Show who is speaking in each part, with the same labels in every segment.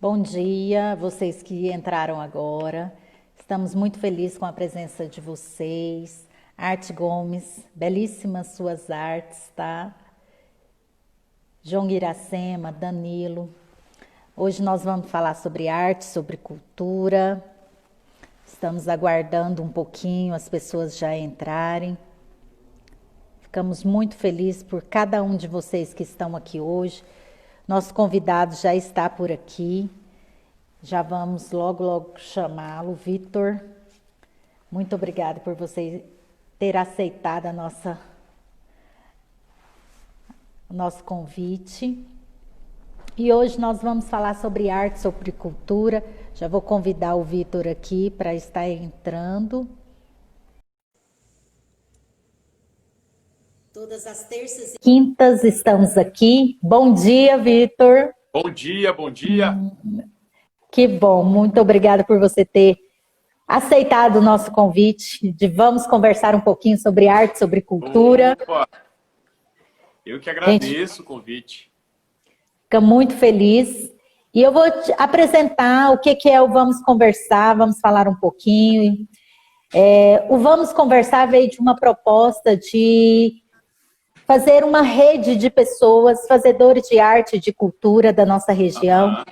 Speaker 1: Bom dia, vocês que entraram agora. Estamos muito felizes com a presença de vocês. Arte Gomes, belíssimas suas artes, tá? João Iracema, Danilo. Hoje nós vamos falar sobre arte, sobre cultura. Estamos aguardando um pouquinho as pessoas já entrarem. Ficamos muito felizes por cada um de vocês que estão aqui hoje. Nosso convidado já está por aqui. Já vamos logo chamá-lo, Vitor. Muito obrigada por você ter aceitado o nosso convite. E hoje nós vamos falar sobre arte, sobre cultura. Já vou convidar o Vitor aqui para estar entrando. Todas as terças e quintas estamos aqui. Bom dia, Vitor.
Speaker 2: Bom dia, bom dia.
Speaker 1: Que bom, muito obrigada por você ter aceitado o nosso convite de vamos conversar um pouquinho sobre arte, sobre cultura.
Speaker 2: Opa, eu que agradeço o convite.
Speaker 1: Fica muito feliz. E eu vou te apresentar o que é o Vamos Conversar, vamos falar um pouquinho. O Vamos Conversar veio de uma proposta de fazer uma rede de pessoas, fazedores de arte e de cultura da nossa região.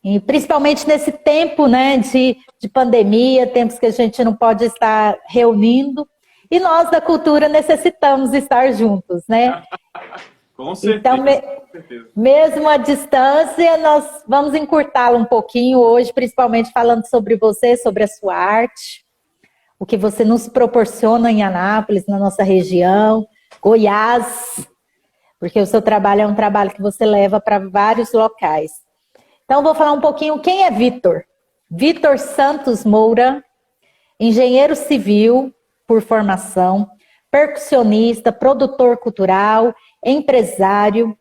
Speaker 1: E principalmente nesse tempo, né, de pandemia, tempos que a gente não pode estar reunindo, e nós da cultura necessitamos estar juntos, né?
Speaker 2: Com certeza,
Speaker 1: então,
Speaker 2: com certeza.
Speaker 1: Mesmo à distância, nós vamos encurtá-la um pouquinho hoje, principalmente falando sobre você, sobre a sua arte, o que você nos proporciona em Anápolis, na nossa região, Goiás, porque o seu trabalho é um trabalho que você leva para vários locais. Então, vou falar um pouquinho quem é Vitor. Vitor Santos Moura, engenheiro civil por formação, percussionista, produtor cultural, empresário.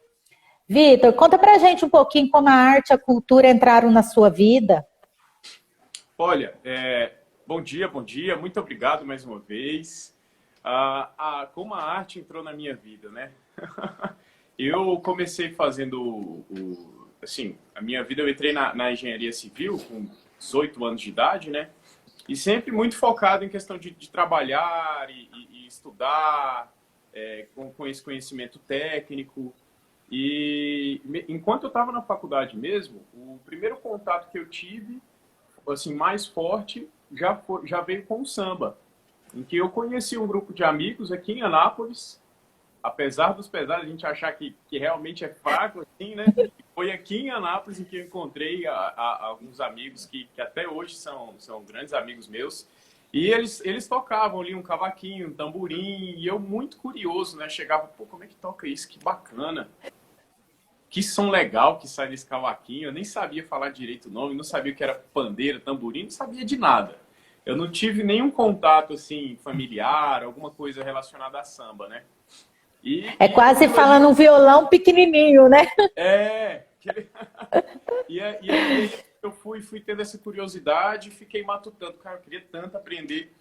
Speaker 1: Vitor, conta pra gente um pouquinho como a arte e a cultura entraram na sua vida.
Speaker 2: Olha, bom dia, muito obrigado mais uma vez. Como a arte entrou na minha vida, né? Eu comecei fazendo assim, a minha vida, eu entrei na engenharia civil com 18 anos de idade, né? E sempre muito focado em questão de trabalhar e estudar com esse conhecimento técnico. E enquanto eu estava na faculdade mesmo, o primeiro contato que eu tive, assim, mais forte, já veio com o samba, em que eu conheci um grupo de amigos aqui em Anápolis. Apesar dos pesares, a gente achar que realmente é fraco, assim, né? Foi aqui em Anápolis em que eu encontrei alguns amigos que até hoje são grandes amigos meus. E eles tocavam ali um cavaquinho, um tamborim, e eu muito curioso, né? Chegava, pô, como é que toca isso? Que bacana! Que som legal que sai desse cavaquinho. Eu nem sabia falar direito o nome, não sabia o que era pandeira, tamborim, não sabia de nada. Eu não tive nenhum contato, assim, familiar, alguma coisa relacionada a samba, né?
Speaker 1: Quase falando um violão pequenininho, né?
Speaker 2: E aí eu fui tendo essa curiosidade, fiquei matutando. Cara, eu queria tanto aprender.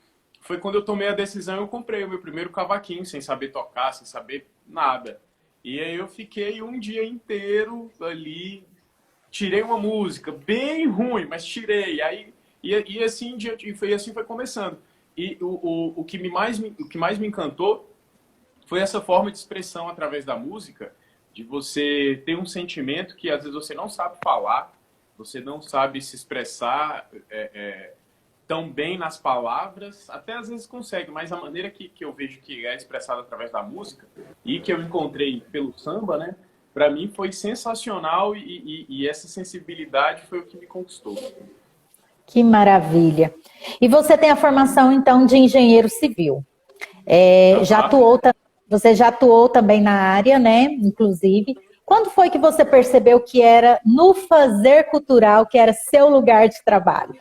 Speaker 2: Foi quando eu tomei a decisão, eu comprei o meu primeiro cavaquinho, sem saber tocar, sem saber nada. E aí eu fiquei um dia inteiro ali, tirei uma música bem ruim, mas tirei. E assim foi começando. E o que mais me encantou foi essa forma de expressão através da música, de você ter um sentimento que às vezes você não sabe falar, você não sabe se expressar tão bem nas palavras, até às vezes consegue, mas a maneira que eu vejo que é expressada através da música e que eu encontrei pelo samba, né, para mim foi sensacional e essa sensibilidade foi o que me conquistou.
Speaker 1: Que maravilha! E você tem a formação, então, de engenheiro civil. Você já atuou também na área, né? Inclusive. Quando foi que você percebeu que era no fazer cultural, que era seu lugar de trabalho?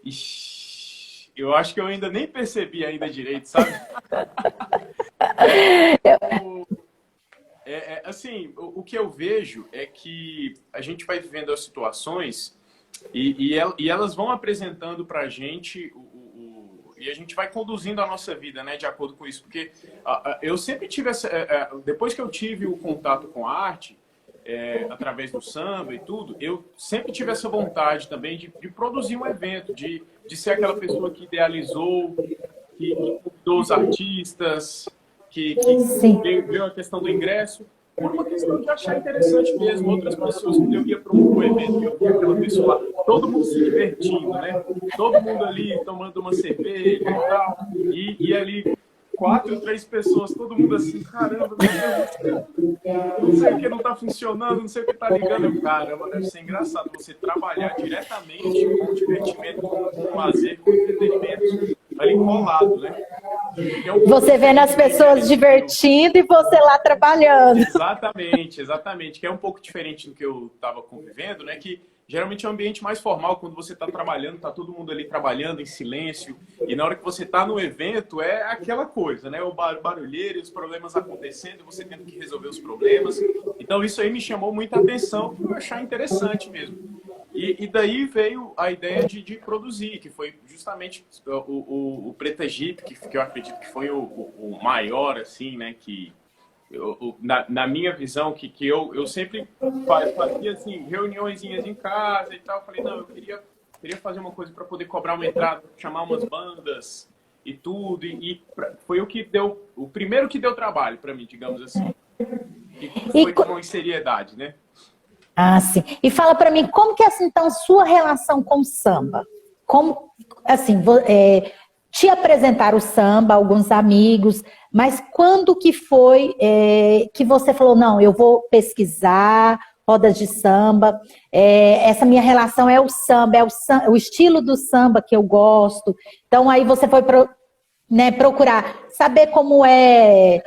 Speaker 2: Ixi, eu acho que eu ainda nem percebi ainda direito, sabe? Assim, o que eu vejo é que a gente vai vivendo as situações e elas vão apresentando para a gente e a gente vai conduzindo a nossa vida, né, de acordo com isso. Porque eu sempre tive depois que eu tive o contato com a arte, através do samba e tudo, eu sempre tive essa vontade também de produzir um evento, de ser aquela pessoa que idealizou, que convidou os artistas,
Speaker 1: Sim.
Speaker 2: que viu a questão do ingresso, por uma questão de achar interessante mesmo. Outras pessoas, quando eu ia para um evento, eu via aquela pessoa lá, todo mundo se divertindo, né? Todo mundo ali tomando uma cerveja e tal, e ali 4, 3 pessoas, todo mundo assim, caramba, meu Deus, não sei o que não está funcionando, não sei o que está ligando. Caramba, deve ser engraçado você trabalhar diretamente com divertimento, com lazer, com entretenimento, ali colado, né?
Speaker 1: Você vendo as pessoas divertindo e você lá trabalhando.
Speaker 2: Exatamente, exatamente. Que é um pouco diferente do que eu estava convivendo, né? Que geralmente é um ambiente mais formal, quando você está trabalhando, está todo mundo ali trabalhando em silêncio, e na hora que você está no evento, é aquela coisa, né? O barulheiro, os problemas acontecendo, você tendo que resolver os problemas. Então isso aí me chamou muita atenção, por eu achar interessante mesmo. E daí veio a ideia de produzir, que foi justamente o Preta Jeep, que eu acredito que foi o maior, assim, né? Que na minha visão, que eu sempre fazia assim, reuniõezinhas em casa e tal. Eu falei, não, eu queria fazer uma coisa para poder cobrar uma entrada, chamar umas bandas e tudo. Foi o primeiro que deu trabalho para mim, digamos assim. E foi com seriedade, né?
Speaker 1: Ah, sim. E fala para mim, como que é assim, então, sua relação com o samba? Como, assim, te apresentaram o samba, alguns amigos, mas quando que foi que você falou, não, eu vou pesquisar rodas de samba, essa minha relação é o estilo do samba que eu gosto. Então, aí você foi né, procurar saber como é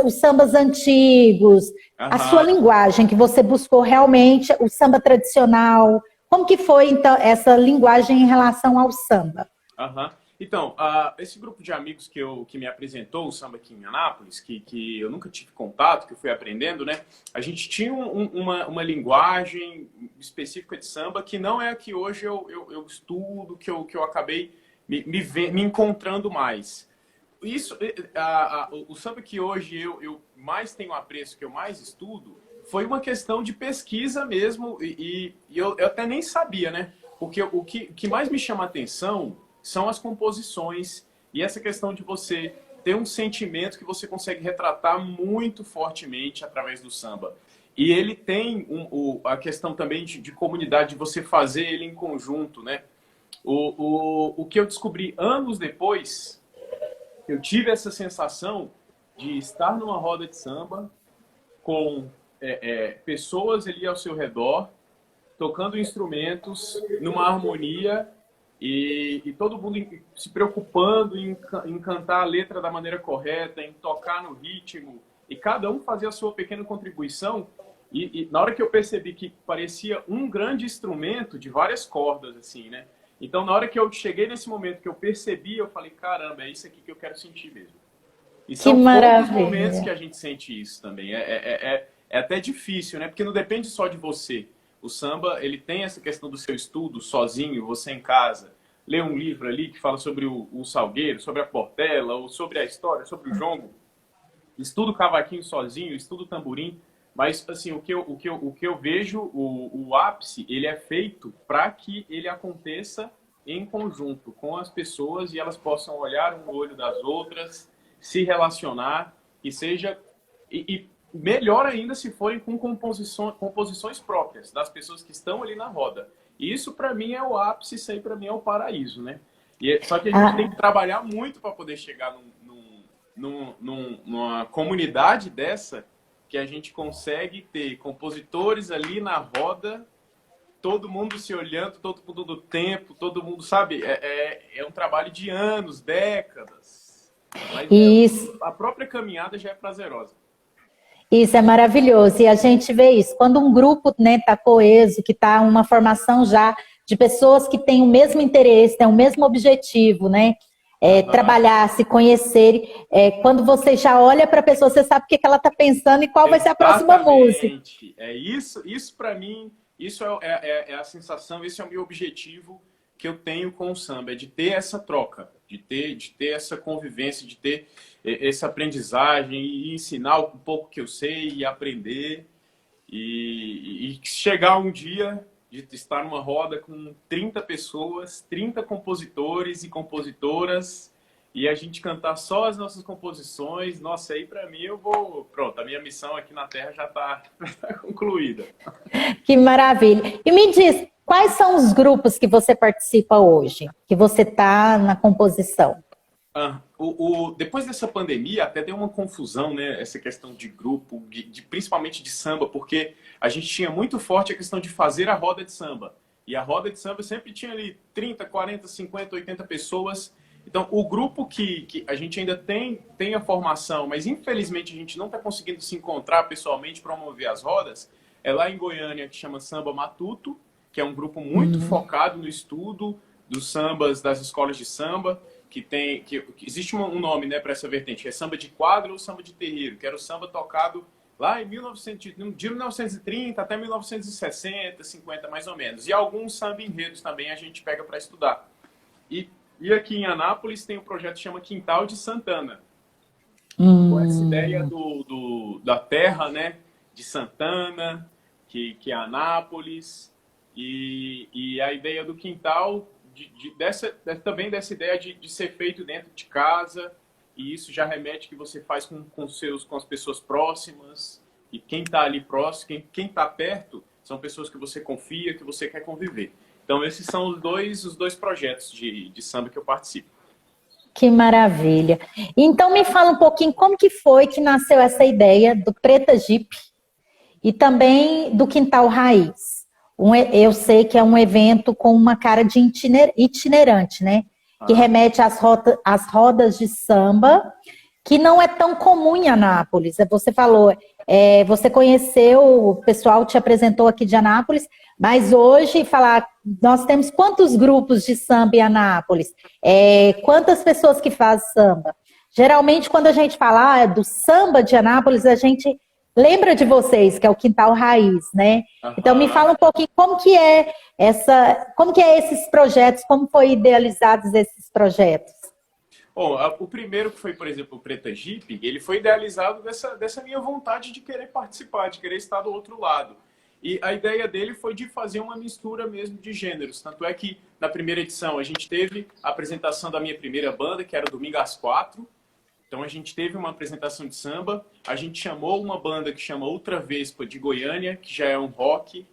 Speaker 1: os sambas antigos, a sua linguagem, que você buscou realmente o samba tradicional. Como que foi, então, essa linguagem em relação ao samba?
Speaker 2: Então, esse grupo de amigos que me apresentou o samba aqui em Anápolis, que eu nunca tive contato, que eu fui aprendendo, né? A gente tinha uma linguagem específica de samba que não é a que hoje eu estudo, que eu acabei me encontrando mais. Isso, o samba que hoje eu mais tenho apreço, que eu mais estudo, foi uma questão de pesquisa mesmo, e eu até nem sabia, né? Porque o que mais me chama a atenção são as composições e essa questão de você ter um sentimento que você consegue retratar muito fortemente através do samba. E ele tem a questão também de comunidade, de você fazer ele em conjunto, né? O que eu descobri anos depois, eu tive essa sensação de estar numa roda de samba com pessoas ali ao seu redor, tocando instrumentos numa harmonia e todo mundo se preocupando em cantar a letra da maneira correta, em tocar no ritmo, e cada um fazia a sua pequena contribuição. E na hora que eu percebi que parecia um grande instrumento de várias cordas, assim, né? Então, na hora que eu cheguei nesse momento que eu percebi, eu falei, caramba, é isso aqui que eu quero sentir mesmo. E são poucos momentos que a gente sente isso também. É até difícil, né? Porque não depende só de você. O samba, ele tem essa questão do seu estudo sozinho, você em casa. Lê um livro ali que fala sobre o Salgueiro, sobre a Portela, ou sobre a história, sobre o jongo. Estudo cavaquinho sozinho, estudo tamborim. Mas, assim, o que eu vejo, o ápice, ele é feito para que ele aconteça em conjunto com as pessoas e elas possam olhar um no olho das outras, se relacionar, e seja... E melhor ainda se forem com composições próprias das pessoas que estão ali na roda. E isso, para mim, é o ápice, isso aí, para mim, é o paraíso, né? Só que a gente tem que trabalhar muito para poder chegar numa comunidade dessa, que a gente consegue ter compositores ali na roda, todo mundo se olhando, todo mundo do tempo, todo mundo, sabe? É um trabalho de anos, décadas. Mas a própria caminhada já é prazerosa.
Speaker 1: Isso é maravilhoso. E a gente vê isso. Quando um grupo está coeso, que está uma formação já de pessoas que têm o mesmo interesse, têm o mesmo objetivo, né? Trabalhar, se conhecer. Quando você já olha para a pessoa, você sabe o que ela está pensando e qual vai ser a próxima música.
Speaker 2: É isso para mim, isso é a sensação, esse é o meu objetivo que eu tenho com o samba, é de ter essa troca, de ter essa convivência, de ter essa aprendizagem e ensinar um pouco que eu sei e aprender. E chegar um dia de estar numa roda com 30 pessoas, 30 compositores e compositoras, e a gente cantar só as nossas composições, nossa, aí para mim eu vou... Pronto, a minha missão aqui na Terra já está concluída.
Speaker 1: Que maravilha. E me diz, quais são os grupos que você participa hoje? Que você está na composição?
Speaker 2: Depois dessa pandemia, até deu uma confusão, né? Essa questão de grupo, principalmente de samba, porque a gente tinha muito forte a questão de fazer a roda de samba. E a roda de samba sempre tinha ali 30, 40, 50, 80 pessoas. Então, o grupo que a gente ainda tem a formação, mas infelizmente a gente não está conseguindo se encontrar pessoalmente para promover as rodas, é lá em Goiânia, que chama Samba Matuto, que é um grupo muito focado no estudo dos sambas das escolas de samba, que existe um nome, né, para essa vertente, que é samba de quadro ou samba de terreiro, que era o samba tocado lá em de 1930 até 1960, 50 mais ou menos. E alguns samba enredos também a gente pega para estudar. E aqui em Anápolis tem um projeto que chama Quintal de Santana. Com essa ideia da terra, né, de Santana, que é Anápolis, e a ideia do quintal, também dessa ideia de ser feito dentro de casa, e isso já remete que você faz com as pessoas próximas, e quem está ali próximo, quem está perto, são pessoas que você confia, que você quer conviver. Então, esses são os dois projetos de samba que eu participo.
Speaker 1: Que maravilha. Então, me fala um pouquinho como que foi que nasceu essa ideia do Preta Jeep e também do Quintal Raiz. Eu sei que é um evento com uma cara de itinerante, né? Que remete às rodas de samba, que não é tão comum em Anápolis. Você falou, você conheceu, o pessoal te apresentou aqui de Anápolis, mas hoje, nós temos quantos grupos de samba em Anápolis? Quantas pessoas que fazem samba? Geralmente, quando a gente fala do samba de Anápolis, a gente lembra de vocês, que é o Quintal Raiz, né? Então, me fala um pouquinho como que é esses projetos, como foi idealizados esses projetos?
Speaker 2: Bom, o primeiro que foi, por exemplo, o Preta Jeep, ele foi idealizado dessa minha vontade de querer participar, de querer estar do outro lado. E a ideia dele foi de fazer uma mistura mesmo de gêneros. Tanto é que, na primeira edição, a gente teve a apresentação da minha primeira banda, que era o Domingo às 4. Então, a gente teve uma apresentação de samba. A gente chamou uma banda que chama Ultra Vespa, de Goiânia, que já é um rock.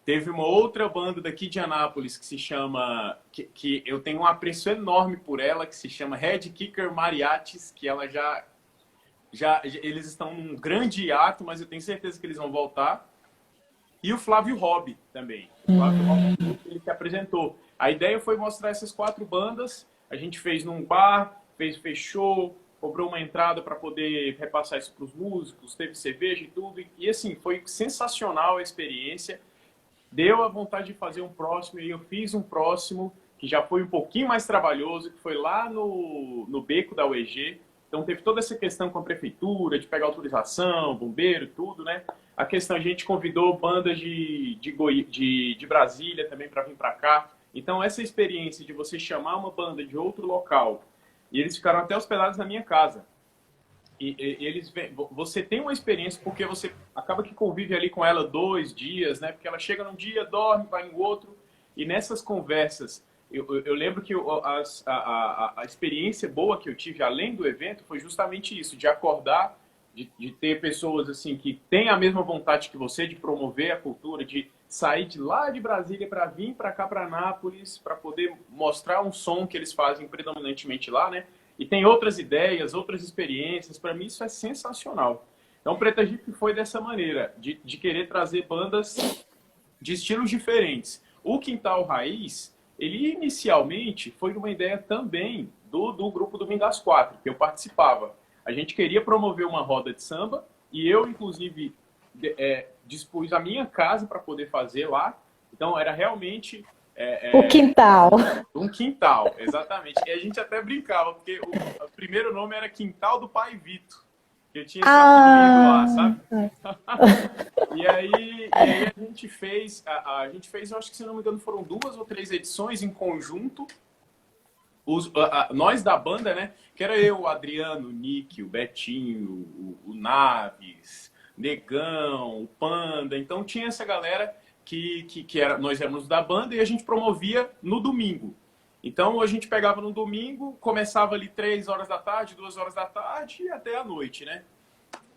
Speaker 2: Teve uma outra banda daqui de Anápolis, que se chama... que eu tenho um apreço enorme por ela, que se chama Red Kicker Mariachis, que ela eles estão num grande hiato, mas eu tenho certeza que eles vão voltar. E o Flávio Hobby também. O Flávio Hobby, ele se apresentou. A ideia foi mostrar essas 4 bandas. A gente fez num bar, fechou, cobrou uma entrada para poder repassar isso para os músicos, teve cerveja e tudo. E assim, foi sensacional a experiência. Deu a vontade de fazer um próximo, e eu fiz um próximo, que já foi um pouquinho mais trabalhoso, que foi lá no beco da UEG. Então teve toda essa questão com a prefeitura, de pegar autorização, bombeiro, tudo, né? A questão, a gente convidou bandas de Brasília também para vir para cá. Então, essa experiência de você chamar uma banda de outro local, e eles ficaram até hospedados na minha casa. Você tem uma experiência porque você acaba que convive ali com ela 2 dias, né? Porque ela chega num dia, dorme, vai no outro. E nessas conversas, eu lembro que a experiência boa que eu tive, além do evento, foi justamente isso, de acordar, de ter pessoas assim que têm a mesma vontade que você de promover a cultura, de sair de lá de Brasília para vir para cá, para Anápolis, para poder mostrar um som que eles fazem predominantemente lá, né? E tem outras ideias, outras experiências. Para mim isso é sensacional. Então, Preta Jeep foi dessa maneira, de querer trazer bandas de estilos diferentes. O Quintal Raiz, ele inicialmente foi uma ideia também do grupo Domingo às 4, que eu participava. A gente queria promover uma roda de samba e eu, inclusive, dispus a minha casa para poder fazer lá. Então, era realmente...
Speaker 1: o quintal.
Speaker 2: Um quintal, exatamente. E a gente até brincava, porque o primeiro nome era Quintal do Pai Vito. Que eu tinha esse apelido lá, sabe? E aí a gente fez, eu acho que se não me engano, foram 2 ou 3 edições em conjunto. Nós da banda, né? Que era eu, o Adriano, o Nick, o Betinho, o Naves, Negão, o Panda. Então tinha essa galera nós éramos da banda e a gente promovia no domingo. Então a gente pegava no domingo, começava ali 3 horas da tarde, 2 horas da tarde e até a noite, né?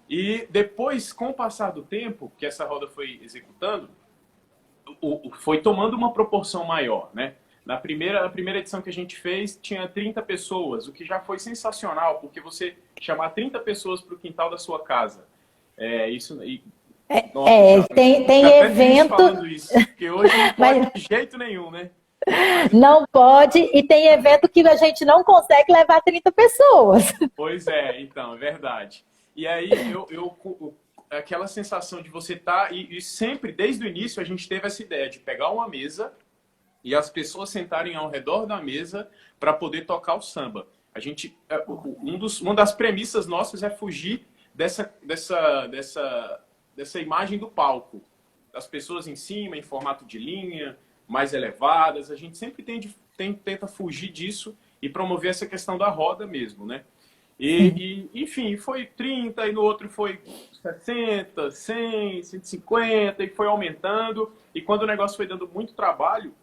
Speaker 2: E depois, com o passar do tempo, que essa roda foi executando, foi tomando uma proporção maior, né? Na primeira edição que a gente fez, tinha 30 pessoas, o que já foi sensacional, porque você chamar 30 pessoas para o quintal da sua casa, isso... Nossa,
Speaker 1: tem
Speaker 2: até
Speaker 1: evento...
Speaker 2: falando isso, porque hoje não pode
Speaker 1: Mas...
Speaker 2: de jeito nenhum, né?
Speaker 1: Não pode, e tem evento que a gente não consegue levar 30 pessoas.
Speaker 2: Pois é, então, é verdade. E aí, aquela sensação de você estar... E sempre, desde o início, a gente teve essa ideia de pegar uma mesa e as pessoas sentarem ao redor da mesa para poder tocar o samba. A gente, uma das premissas nossas é fugir dessa imagem do palco. Das pessoas em cima, em formato de linha, mais elevadas. A gente sempre tenta fugir disso e promover essa questão da roda mesmo, né? Enfim, foi 30, e no outro foi 60, 100, 150, e foi aumentando. E quando o negócio foi dando muito trabalho,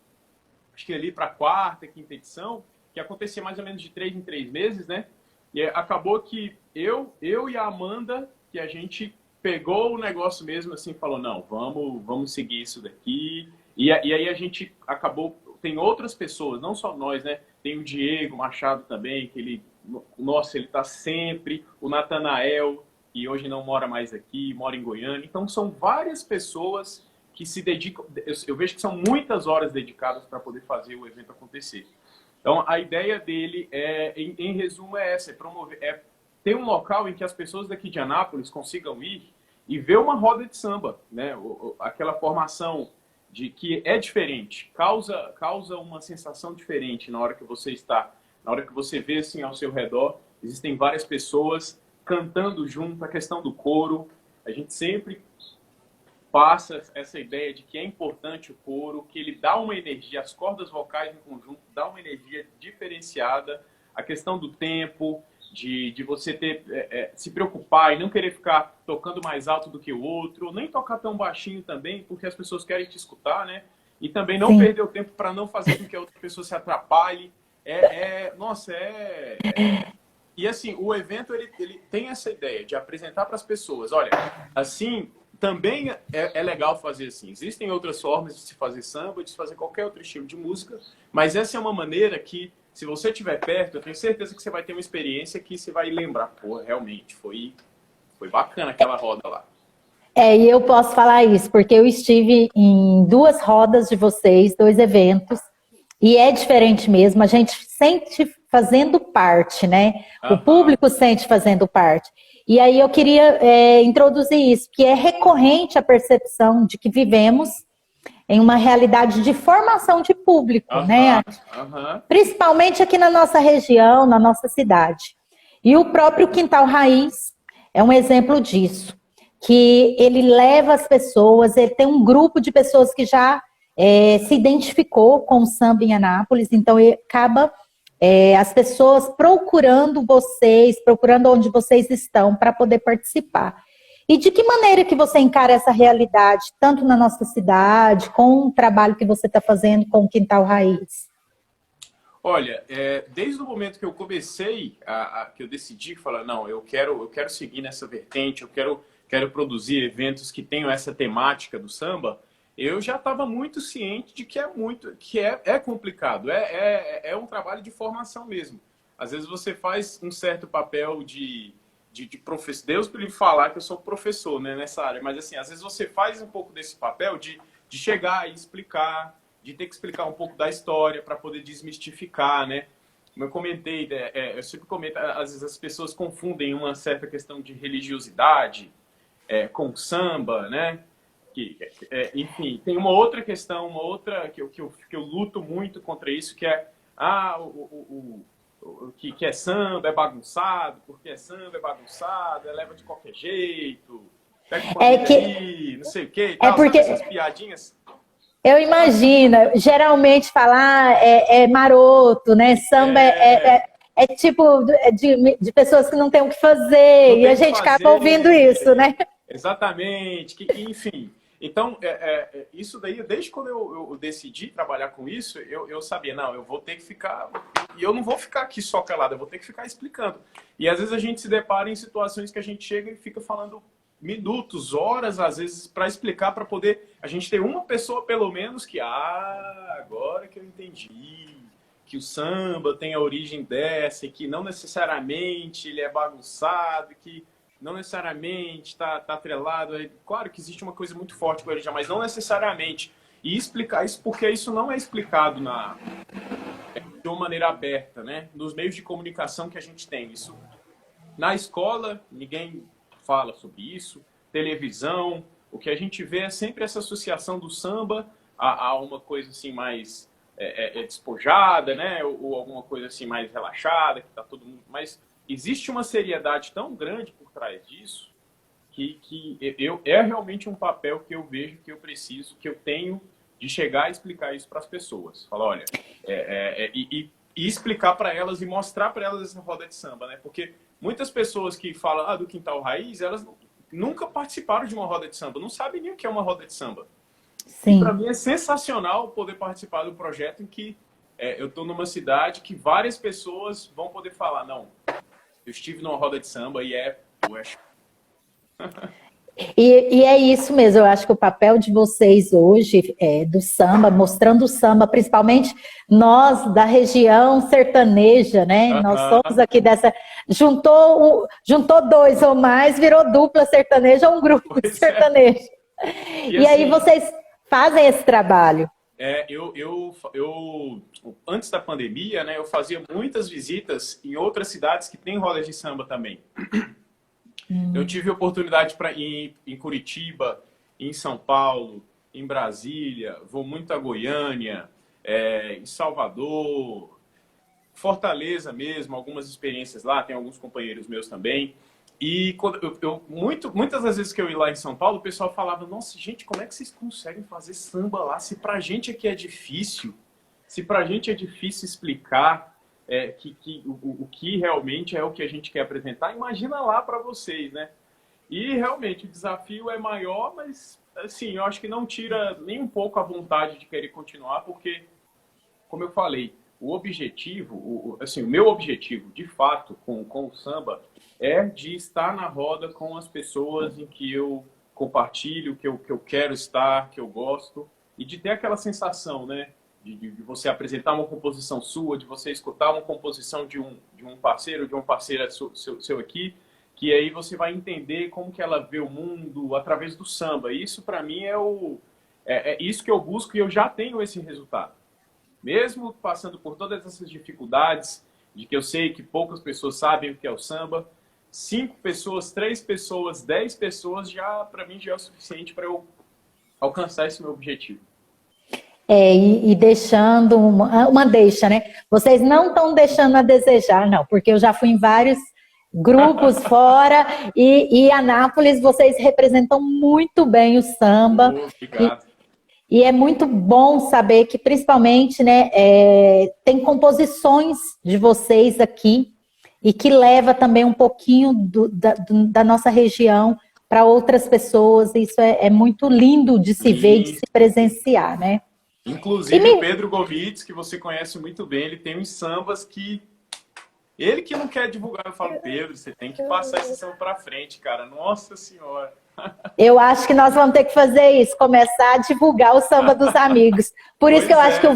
Speaker 2: acho que ali para a quarta, quinta edição, que acontecia mais ou menos de 3 em 3 meses, né? E acabou que eu e a Amanda, que a gente pegou o negócio mesmo assim, falou, não, vamos seguir isso daqui. E aí a gente acabou, tem outras pessoas, não só nós, né? Tem o Diego Machado também, que ele tá sempre, o Natanael, que hoje não mora mais aqui, mora em Goiânia. Então são várias pessoas que se dedicam, eu vejo que são muitas horas dedicadas para poder fazer o evento acontecer. Então a ideia dele em resumo é essa, ter um local em que as pessoas daqui de Anápolis consigam ir e ver uma roda de samba, né? Aquela formação de que é diferente, causa uma sensação diferente na hora que você está, na hora que você vê assim ao seu redor, existem várias pessoas cantando junto, a questão do coro, a gente sempre passa essa ideia de que é importante o coro, que ele dá uma energia, as cordas vocais em conjunto dá uma energia diferenciada, a questão do tempo, de você se preocupar e não querer ficar tocando mais alto do que o outro, ou nem tocar tão baixinho também, porque as pessoas querem te escutar, né? E também não perder o tempo para não fazer com que a outra pessoa se atrapalhe. E assim, o evento ele tem essa ideia de apresentar para as pessoas, olha, assim, também é legal fazer assim. Existem outras formas de se fazer samba, de se fazer qualquer outro estilo de música, mas essa é uma maneira que, se você estiver perto, eu tenho certeza que você vai ter uma experiência que você vai lembrar, pô, realmente, foi bacana aquela roda lá.
Speaker 1: E eu posso falar isso, porque eu estive em 2 rodas de vocês, 2 eventos, e é diferente mesmo, a gente sente fazendo parte, né? O público sente fazendo parte. E aí eu queria introduzir isso, que é recorrente a percepção de que vivemos em uma realidade de formação de público, né? Principalmente aqui na nossa região, na nossa cidade. E o próprio Quintal Raiz é um exemplo disso, que ele leva as pessoas, ele tem um grupo de pessoas que já se identificou com o samba em Anápolis, então ele acaba as pessoas procurando vocês, procurando onde vocês estão para poder participar. E de que maneira que você encara essa realidade, tanto na nossa cidade, com o trabalho que você está fazendo com o Quintal Raiz?
Speaker 2: Olha, desde o momento que eu comecei, que eu decidi falar, não, eu quero seguir nessa vertente, eu quero produzir eventos que tenham essa temática do samba, eu já estava muito ciente de que é complicado, é um trabalho de formação mesmo. Às vezes você faz um certo papel de professor, Deus para ele falar que eu sou professor, né, nessa área, mas assim, às vezes você faz um pouco desse papel de chegar e explicar, de ter que explicar um pouco da história para poder desmistificar, né? Como eu comentei, eu sempre comento, às vezes as pessoas confundem uma certa questão de religiosidade com samba, né? Enfim, tem uma outra questão, que eu luto muito contra isso, que é que é samba, é bagunçado, porque samba é bagunçado, leva de qualquer jeito, pega o aí, não sei o que e tal,
Speaker 1: porque...
Speaker 2: sabe essas piadinhas?
Speaker 1: Eu imagino, geralmente falar maroto, né? Samba tipo de pessoas que não têm o que fazer, e a gente acaba ouvindo isso, né?
Speaker 2: Exatamente, enfim. Então, isso daí, desde quando eu decidi trabalhar com isso, eu sabia, não, eu vou ter que ficar, e eu não vou ficar aqui só calado, eu vou ter que ficar explicando. E às vezes a gente se depara em situações que a gente chega e fica falando minutos, horas, às vezes, para explicar, para poder a gente ter uma pessoa, pelo menos, que, agora que eu entendi, que o samba tem a origem dessa, e que não necessariamente ele é bagunçado, que não necessariamente está atrelado. Claro que existe uma coisa muito forte com a religião, mas não necessariamente. E explicar isso, porque isso não é explicado de uma maneira aberta, né? Nos meios de comunicação que a gente tem. Isso na escola, ninguém fala sobre isso. Televisão, o que a gente vê é sempre essa associação do samba a uma coisa assim mais despojada, né? Ou alguma coisa assim mais relaxada, que tá todo mundo. Mas existe uma seriedade tão grande por trás disso que é realmente um papel que eu vejo que eu preciso, que eu tenho de chegar e explicar isso para as pessoas. Falar, olha, e explicar para elas e mostrar para elas essa roda de samba, né? Porque muitas pessoas que falam do Quintal Raiz, elas nunca participaram de uma roda de samba, não sabem nem o que é uma roda de samba.
Speaker 1: Sim.
Speaker 2: E para mim é sensacional poder participar do projeto em que eu estou numa cidade que várias pessoas vão poder falar, não, eu estive numa roda de samba e
Speaker 1: E é isso mesmo, eu acho que o papel de vocês hoje, do samba, mostrando o samba, principalmente nós da região sertaneja, né? Nós somos aqui dessa... Juntou dois ou mais, virou dupla sertaneja, um grupo de sertanejo. E assim, aí vocês fazem esse trabalho.
Speaker 2: Antes da pandemia, né, eu fazia muitas visitas em outras cidades que têm rodas de samba também. Eu tive oportunidade para ir em Curitiba, em São Paulo, em Brasília, vou muito a Goiânia, em Salvador, Fortaleza mesmo, algumas experiências lá, tem alguns companheiros meus também. E quando muitas das vezes que eu ia lá em São Paulo, o pessoal falava, nossa, gente, como é que vocês conseguem fazer samba lá? Se pra gente aqui é difícil, se pra gente é difícil explicar o que realmente é o que a gente quer apresentar, imagina lá para vocês, né? E realmente o desafio é maior, mas assim, eu acho que não tira nem um pouco a vontade de querer continuar, porque, como eu falei, o objetivo, o meu objetivo, de fato, com o samba, é de estar na roda com as pessoas em que eu compartilho, que eu quero estar, que eu gosto, e de ter aquela sensação, né? De você apresentar uma composição sua, de você escutar uma composição de um parceiro, de uma parceira seu aqui, que aí você vai entender como que ela vê o mundo através do samba. Isso, para mim, é isso que eu busco e eu já tenho esse resultado. Mesmo passando por todas essas dificuldades, de que eu sei que poucas pessoas sabem o que é o samba, 5 pessoas, 3 pessoas, 10 pessoas, para mim já é o suficiente para eu alcançar esse meu objetivo.
Speaker 1: E deixando uma deixa, né? Vocês não estão deixando a desejar, não, porque eu já fui em vários grupos fora e Anápolis, vocês representam muito bem o samba.
Speaker 2: Obrigado.
Speaker 1: E é muito bom saber que, principalmente, né, tem composições de vocês aqui e que leva também um pouquinho da nossa região para outras pessoas. Isso é muito lindo de se ver e de se presenciar, né?
Speaker 2: Inclusive o Pedro Gomitz, que você conhece muito bem, ele tem uns sambas que... Ele que não quer divulgar, eu falo, Pedro, você tem que passar esse samba para frente, cara. Nossa Senhora! Eu
Speaker 1: acho que nós vamos ter que fazer isso, começar a divulgar o samba dos amigos. Por isso que eu acho que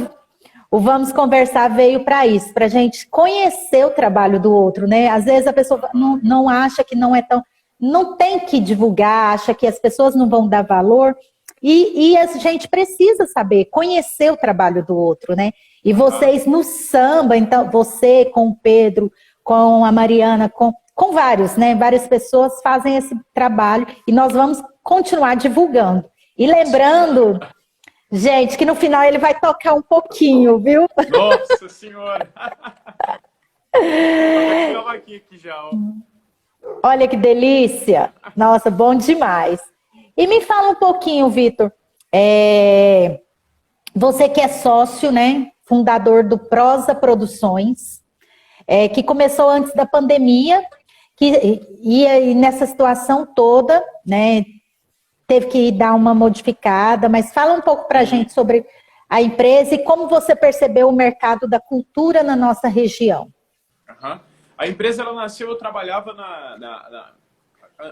Speaker 1: o Vamos Conversar veio para isso, para a gente conhecer o trabalho do outro, né? Às vezes a pessoa não acha que não é tão... Não tem que divulgar, acha que as pessoas não vão dar valor... E a gente precisa saber, conhecer o trabalho do outro, né? E vocês no samba, então, você com o Pedro, com a Mariana, com vários, né? Várias pessoas fazem esse trabalho e nós vamos continuar divulgando. E lembrando, gente, que no final ele vai tocar um pouquinho, viu?
Speaker 2: Nossa Senhora! Eu vou aqui já, ó.
Speaker 1: Olha que delícia! Nossa, bom demais! E me fala um pouquinho, Vitor, você que é sócio, né, fundador do Prosa Produções, que começou antes da pandemia, e aí nessa situação toda, né, teve que dar uma modificada, mas fala um pouco para a gente sobre a empresa e como você percebeu o mercado da cultura na nossa região.
Speaker 2: Uhum. A empresa, ela nasceu, eu trabalhava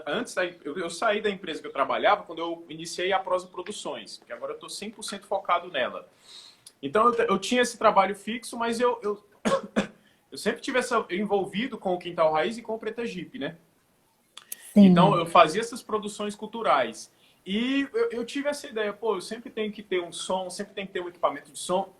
Speaker 2: antes eu saí da empresa que eu trabalhava quando eu iniciei a Prosa Produções, porque agora eu estou 100% focado nela. Então eu tinha esse trabalho fixo, mas eu sempre tive envolvido com o Quintal Raiz e com o Preta Jeep, né? Então
Speaker 1: Sim.
Speaker 2: eu fazia essas produções culturais. E eu tive essa ideia, pô, eu sempre tenho que ter um som, sempre tenho que ter um equipamento de som.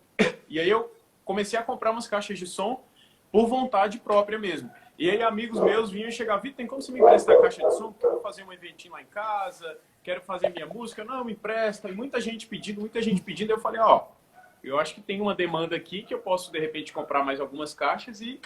Speaker 2: E aí eu comecei a comprar umas caixas de som por vontade própria mesmo. E aí amigos meus vinham e chegavam, Vitor, tem como você me emprestar a caixa de som? Porque eu vou fazer um eventinho lá em casa, quero fazer minha música. Não, me empresta. E muita gente pedindo. Eu falei, ó, eu acho que tem uma demanda aqui que eu posso, de repente, comprar mais algumas caixas e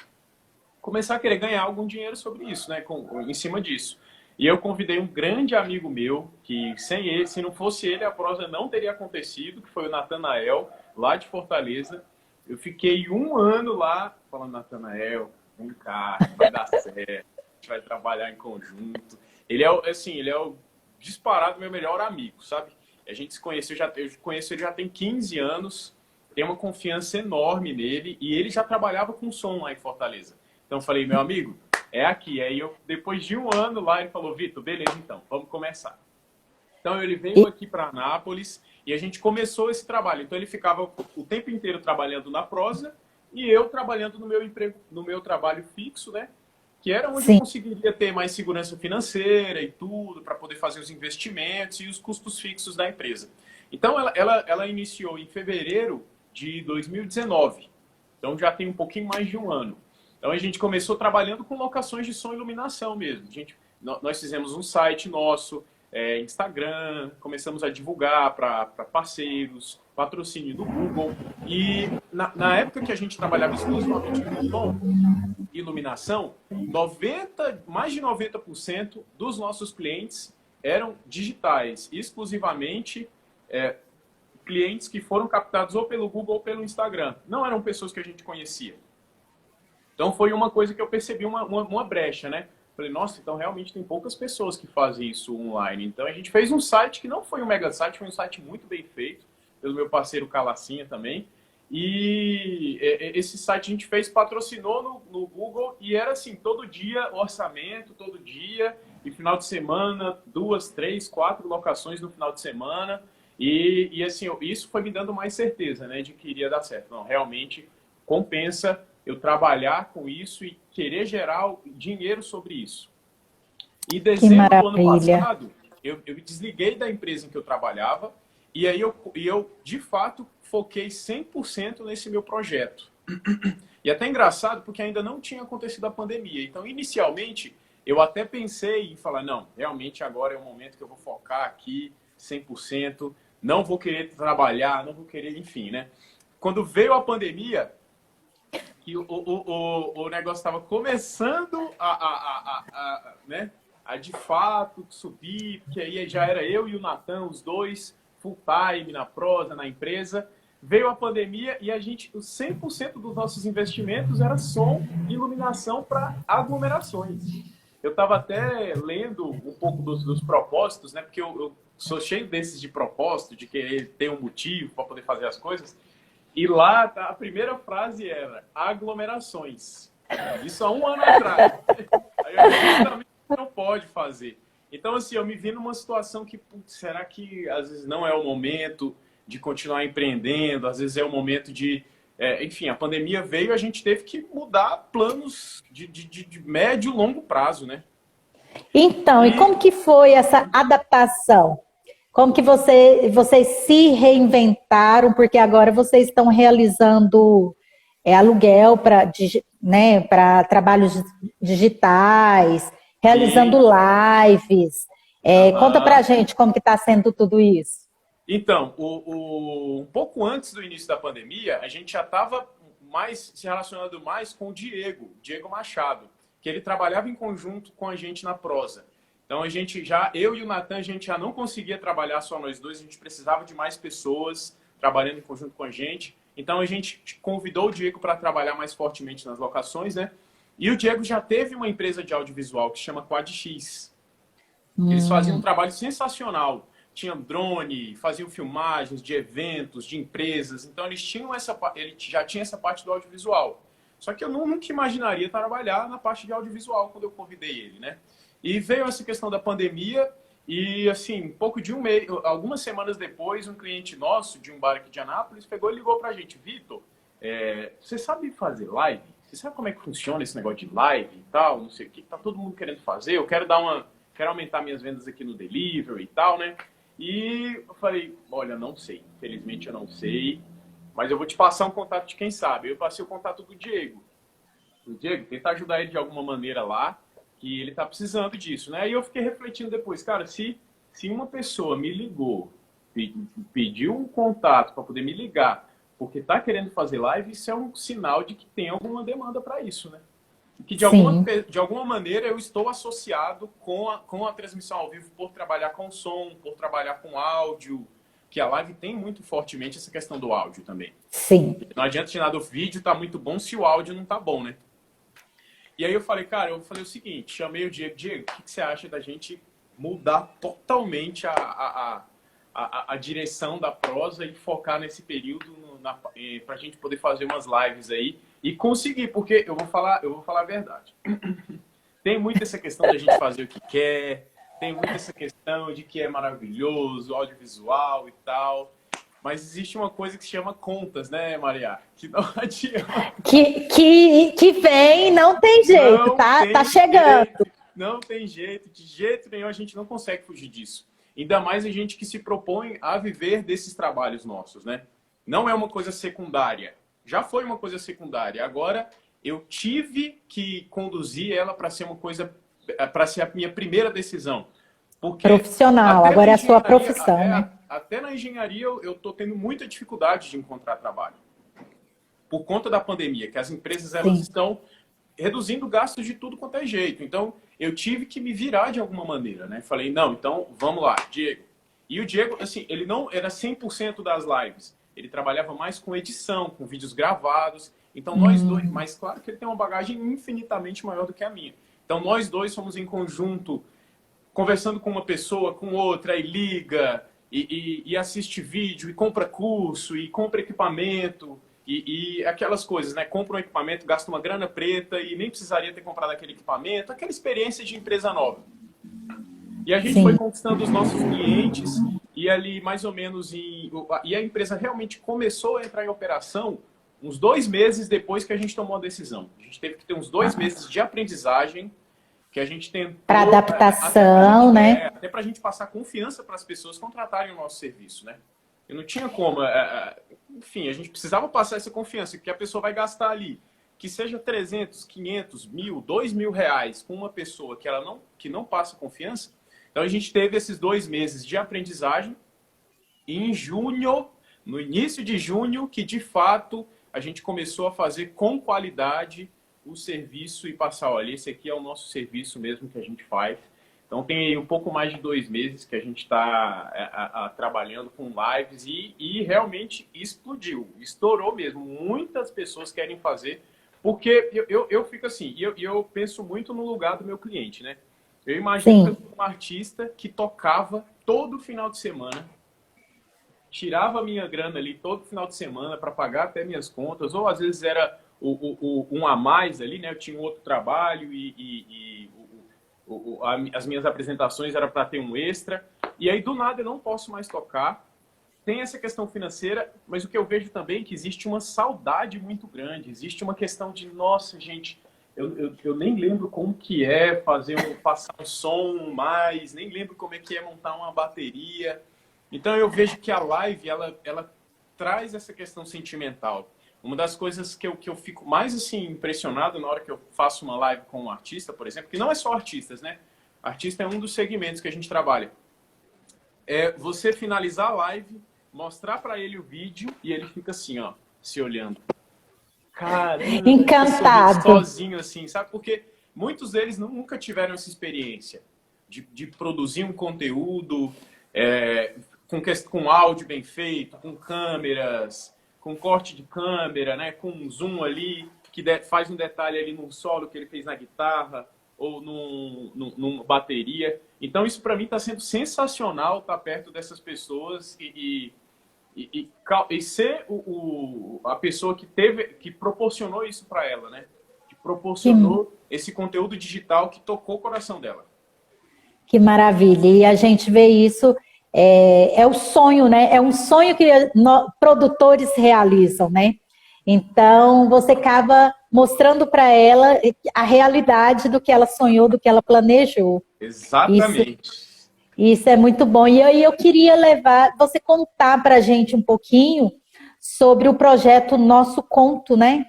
Speaker 2: começar a querer ganhar algum dinheiro sobre isso, né? Em cima disso. E eu convidei um grande amigo meu, que sem ele, se não fosse ele, a prosa não teria acontecido, que foi o Natanael, lá de Fortaleza. Eu fiquei um ano lá falando, Natanael, vem cá, vai dar certo, a gente vai trabalhar em conjunto. Ele é, assim, ele é o disparado meu melhor amigo, sabe? A gente se conheceu, eu conheço ele já tem 15 anos, tenho uma confiança enorme nele, e ele já trabalhava com som lá em Fortaleza. Então eu falei, meu amigo, é aqui. Aí eu, depois de um ano lá, ele falou, Vitor, beleza, então, vamos começar. Então ele veio aqui para Anápolis e a gente começou esse trabalho. Então ele ficava o tempo inteiro trabalhando na prosa e eu trabalhando no meu emprego, no meu trabalho fixo, né? Que era onde eu
Speaker 1: Sim.
Speaker 2: conseguiria ter mais segurança financeira e tudo, para poder fazer os investimentos e os custos fixos da empresa. Então ela iniciou em fevereiro de 2019. Então já tem um pouquinho mais de um ano. Então a gente começou trabalhando com locações de som e iluminação mesmo. Nós fizemos um site nosso, Instagram, começamos a divulgar para parceiros, patrocínio do Google. E na época que a gente trabalhava exclusivamente com som e iluminação, mais de 90% dos nossos clientes eram digitais, exclusivamente clientes que foram captados ou pelo Google ou pelo Instagram. Não eram pessoas que a gente conhecia. Então foi uma coisa que eu percebi uma brecha, né? Falei, nossa, então realmente tem poucas pessoas que fazem isso online. Então a gente fez um site que não foi um mega site, foi um site muito bem feito, pelo meu parceiro Calacinha também. E esse site a gente fez, patrocinou no Google e era assim, todo dia orçamento, todo dia, e final de semana, 2, 3, 4 locações no final de semana. E assim, isso foi me dando mais certeza, né, de que iria dar certo. Não, realmente compensa eu trabalhar com isso e querer gerar dinheiro sobre isso. Em
Speaker 1: Que
Speaker 2: dezembro do ano
Speaker 1: maravilha.
Speaker 2: passado, eu me desliguei da empresa em que eu trabalhava e aí eu de fato, foquei 100% nesse meu projeto. E até engraçado, porque ainda não tinha acontecido a pandemia. Então, inicialmente, eu até pensei em falar, não, realmente agora é o momento que eu vou focar aqui 100%, não vou querer trabalhar, não vou querer, enfim, né? Quando veio a pandemia, que o negócio estava começando né, a de fato subir, porque aí já era eu e o Natan, os dois, full time na prosa, na empresa. Veio a pandemia e os 100% dos nossos investimentos era som e iluminação para aglomerações. Eu estava até lendo um pouco dos propósitos, né, porque eu sou cheio desses de propósito, de querer ter um motivo para poder fazer as coisas. E lá a primeira frase era aglomerações. Isso há um ano atrás. Aí eu justamente não pode fazer. Então, assim, eu me vi numa situação que, putz, será que às vezes não é o momento de continuar empreendendo? Às vezes é o momento de... enfim, a pandemia veio e a gente teve que mudar planos de médio e longo prazo, né?
Speaker 1: Então, e como que foi essa adaptação? Como que vocês se reinventaram? Porque agora vocês estão realizando aluguel para, né, para trabalhos digitais, realizando
Speaker 2: Sim.
Speaker 1: lives. Conta pra
Speaker 2: Aham.
Speaker 1: gente como que está sendo tudo isso.
Speaker 2: Então, um pouco antes do início da pandemia, a gente já estava se relacionando mais com o Diego Machado, que ele trabalhava em conjunto com a gente na prosa. Então eu e o Natan, a gente já não conseguia trabalhar só nós dois, a gente precisava de mais pessoas trabalhando em conjunto com a gente. Então a gente convidou o Diego para trabalhar mais fortemente nas locações, né? E o Diego já teve uma empresa de audiovisual que chama QuadX. Eles faziam um trabalho sensacional. Tinham drone, faziam filmagens de eventos, de empresas. Então, ele já tinha essa parte do audiovisual. Só que eu nunca imaginaria trabalhar na parte de audiovisual quando eu convidei ele, né? E veio essa questão da pandemia e, assim, pouco de um mês, algumas semanas depois, um cliente nosso de um bar aqui de Anápolis pegou e ligou pra gente. Vitor, você sabe fazer live? Você sabe como é que funciona esse negócio de live e tal? Não sei o que tá todo mundo querendo fazer. Eu quero quero aumentar minhas vendas aqui no delivery e tal, né? E eu falei, olha, não sei. Infelizmente eu não sei. Mas eu vou te passar um contato de quem sabe. Eu passei o contato do Diego. O Diego, tenta ajudar ele de alguma maneira lá, que ele tá precisando disso, né? E eu fiquei refletindo depois, cara, se uma pessoa me ligou, pediu um contato para poder me ligar, porque tá querendo fazer live, isso é um sinal de que tem alguma demanda para isso, né? Que
Speaker 1: Sim,
Speaker 2: de alguma maneira eu estou associado com a transmissão ao vivo por trabalhar com som, por trabalhar com áudio, que a live tem muito fortemente essa questão do áudio também.
Speaker 1: sim.
Speaker 2: Não adianta de nada o vídeo tá muito bom se o áudio não tá bom, né? E aí eu falei, cara, eu falei o seguinte, chamei o Diego, Diego, o que você acha da gente mudar totalmente a direção da prosa e focar nesse período para a gente poder fazer umas lives aí e conseguir, porque eu vou falar a verdade. Tem muito essa questão da gente fazer o que quer, tem muito essa questão de que é maravilhoso, audiovisual e tal, mas existe uma coisa que se chama contas, né, Maria? Que não adianta.
Speaker 1: Que vem, não tem jeito,
Speaker 2: Não
Speaker 1: tá? Tá
Speaker 2: tem
Speaker 1: chegando.
Speaker 2: jeito, não tem jeito, de jeito nenhum a gente não consegue fugir disso. Ainda mais a gente que se propõe a viver desses trabalhos nossos, né? Não é uma coisa secundária. Já foi uma coisa secundária. Agora eu tive que conduzir ela para ser uma coisa, para ser a minha primeira decisão. Porque
Speaker 1: Profissional,
Speaker 2: até na
Speaker 1: agora é a sua
Speaker 2: engenharia,
Speaker 1: profissão, né?
Speaker 2: até na engenharia eu estou tendo muita dificuldade de encontrar trabalho. Por conta da pandemia, que as empresas elas
Speaker 1: Sim.
Speaker 2: estão reduzindo gastos de tudo quanto é jeito. Então, eu tive que me virar de alguma maneira, né? Falei, não, então, vamos lá, Diego. E o Diego, assim, ele não era 100% das lives. Ele trabalhava mais com edição, com vídeos gravados. Então, nós dois... Mas, claro que ele tem uma bagagem infinitamente maior do que a minha. Então, nós dois somos em conjunto, conversando com uma pessoa, com outra, e liga, e assiste vídeo, e compra curso, e compra equipamento... E aquelas coisas, né? Compra um equipamento, gasta uma grana preta e nem precisaria ter comprado aquele equipamento. Aquela experiência de empresa nova. E a gente foi
Speaker 1: Sim.
Speaker 2: conquistando os nossos clientes e ali mais ou menos e a empresa realmente começou a entrar em operação uns 2 meses depois que a gente tomou a decisão. A gente teve que ter uns 2 meses de aprendizagem que a gente
Speaker 1: Para
Speaker 2: tentou
Speaker 1: adaptação, né?
Speaker 2: até para a gente passar confiança para as pessoas contratarem o nosso serviço, né? Eu não tinha como. Enfim, a gente precisava passar essa confiança, que a pessoa vai gastar ali, que seja 300, 500, 1.000, 2.000 reais com uma pessoa que não passa confiança. Então a gente teve esses 2 meses de aprendizagem. E em junho, no início de junho, que de fato a gente começou a fazer com qualidade o serviço e passar, olha, esse aqui é o nosso serviço mesmo que a gente faz. Então tem um pouco mais de 2 meses que a gente está trabalhando com lives e realmente explodiu, estourou mesmo. Muitas pessoas querem fazer, porque eu fico assim, eu penso muito no lugar do meu cliente, né? Eu imagino que eu
Speaker 1: Sim.
Speaker 2: sou um artista que tocava todo final de semana, tirava a minha grana ali todo final de semana para pagar até minhas contas, ou às vezes era um a mais ali, né? Eu tinha um outro trabalho as minhas apresentações era para ter um extra. E aí, do nada, eu não posso mais tocar. Tem essa questão financeira, mas o que eu vejo também é que existe uma saudade muito grande. Existe uma questão de, nossa, gente, eu nem lembro como que é passar um som mais, nem lembro como é que é montar uma bateria. Então, eu vejo que a live, ela traz essa questão sentimental. Uma das coisas que eu fico mais assim impressionado na hora que eu faço uma live com um artista, por exemplo, que não é só artistas, né? Artista é um dos segmentos que a gente trabalha. É você finalizar a live, mostrar para ele o vídeo e ele fica assim, ó, se olhando. Caramba, sorrindo
Speaker 1: Encantado.
Speaker 2: sozinho assim, sabe? Porque muitos deles nunca tiveram essa experiência de produzir um conteúdo com áudio bem feito, com câmeras, com corte de câmera, né? Com um zoom ali. que faz um detalhe ali num solo que ele fez na guitarra ou numa bateria. Então, isso para mim está sendo sensacional, estar perto dessas pessoas e ser a pessoa que proporcionou isso para ela, né? Que proporcionou esse conteúdo digital que tocou o coração dela.
Speaker 1: Que maravilha. E a gente vê isso, é o sonho, né? É um sonho que produtores realizam, né? Então, você acaba mostrando para ela a realidade do que ela sonhou, do que ela planejou.
Speaker 2: Exatamente.
Speaker 1: Isso é muito bom. E aí eu queria você contar para a gente um pouquinho sobre o projeto Nosso Conto, né?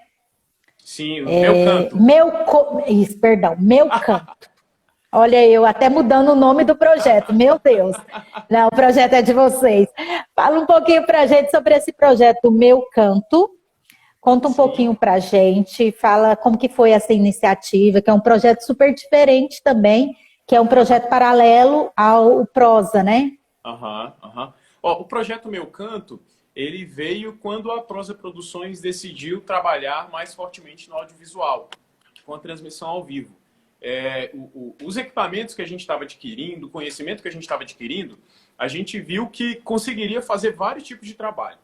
Speaker 2: Sim, Meu Canto.
Speaker 1: Perdão, Meu Canto. Olha, eu até mudando o nome do projeto, meu Deus. Não, o projeto é de vocês. Fala um pouquinho para a gente sobre esse projeto Meu Canto. Conta um pouquinho para a gente, fala como que foi essa iniciativa, que é um projeto super diferente também, que é um projeto paralelo ao Prosa, né?
Speaker 2: O projeto Meu Canto, ele veio quando a Prosa Produções decidiu trabalhar mais fortemente no audiovisual, com a transmissão ao vivo. Os equipamentos que a gente estava adquirindo, o conhecimento que a gente estava adquirindo, a gente viu que conseguiria fazer vários tipos de trabalho.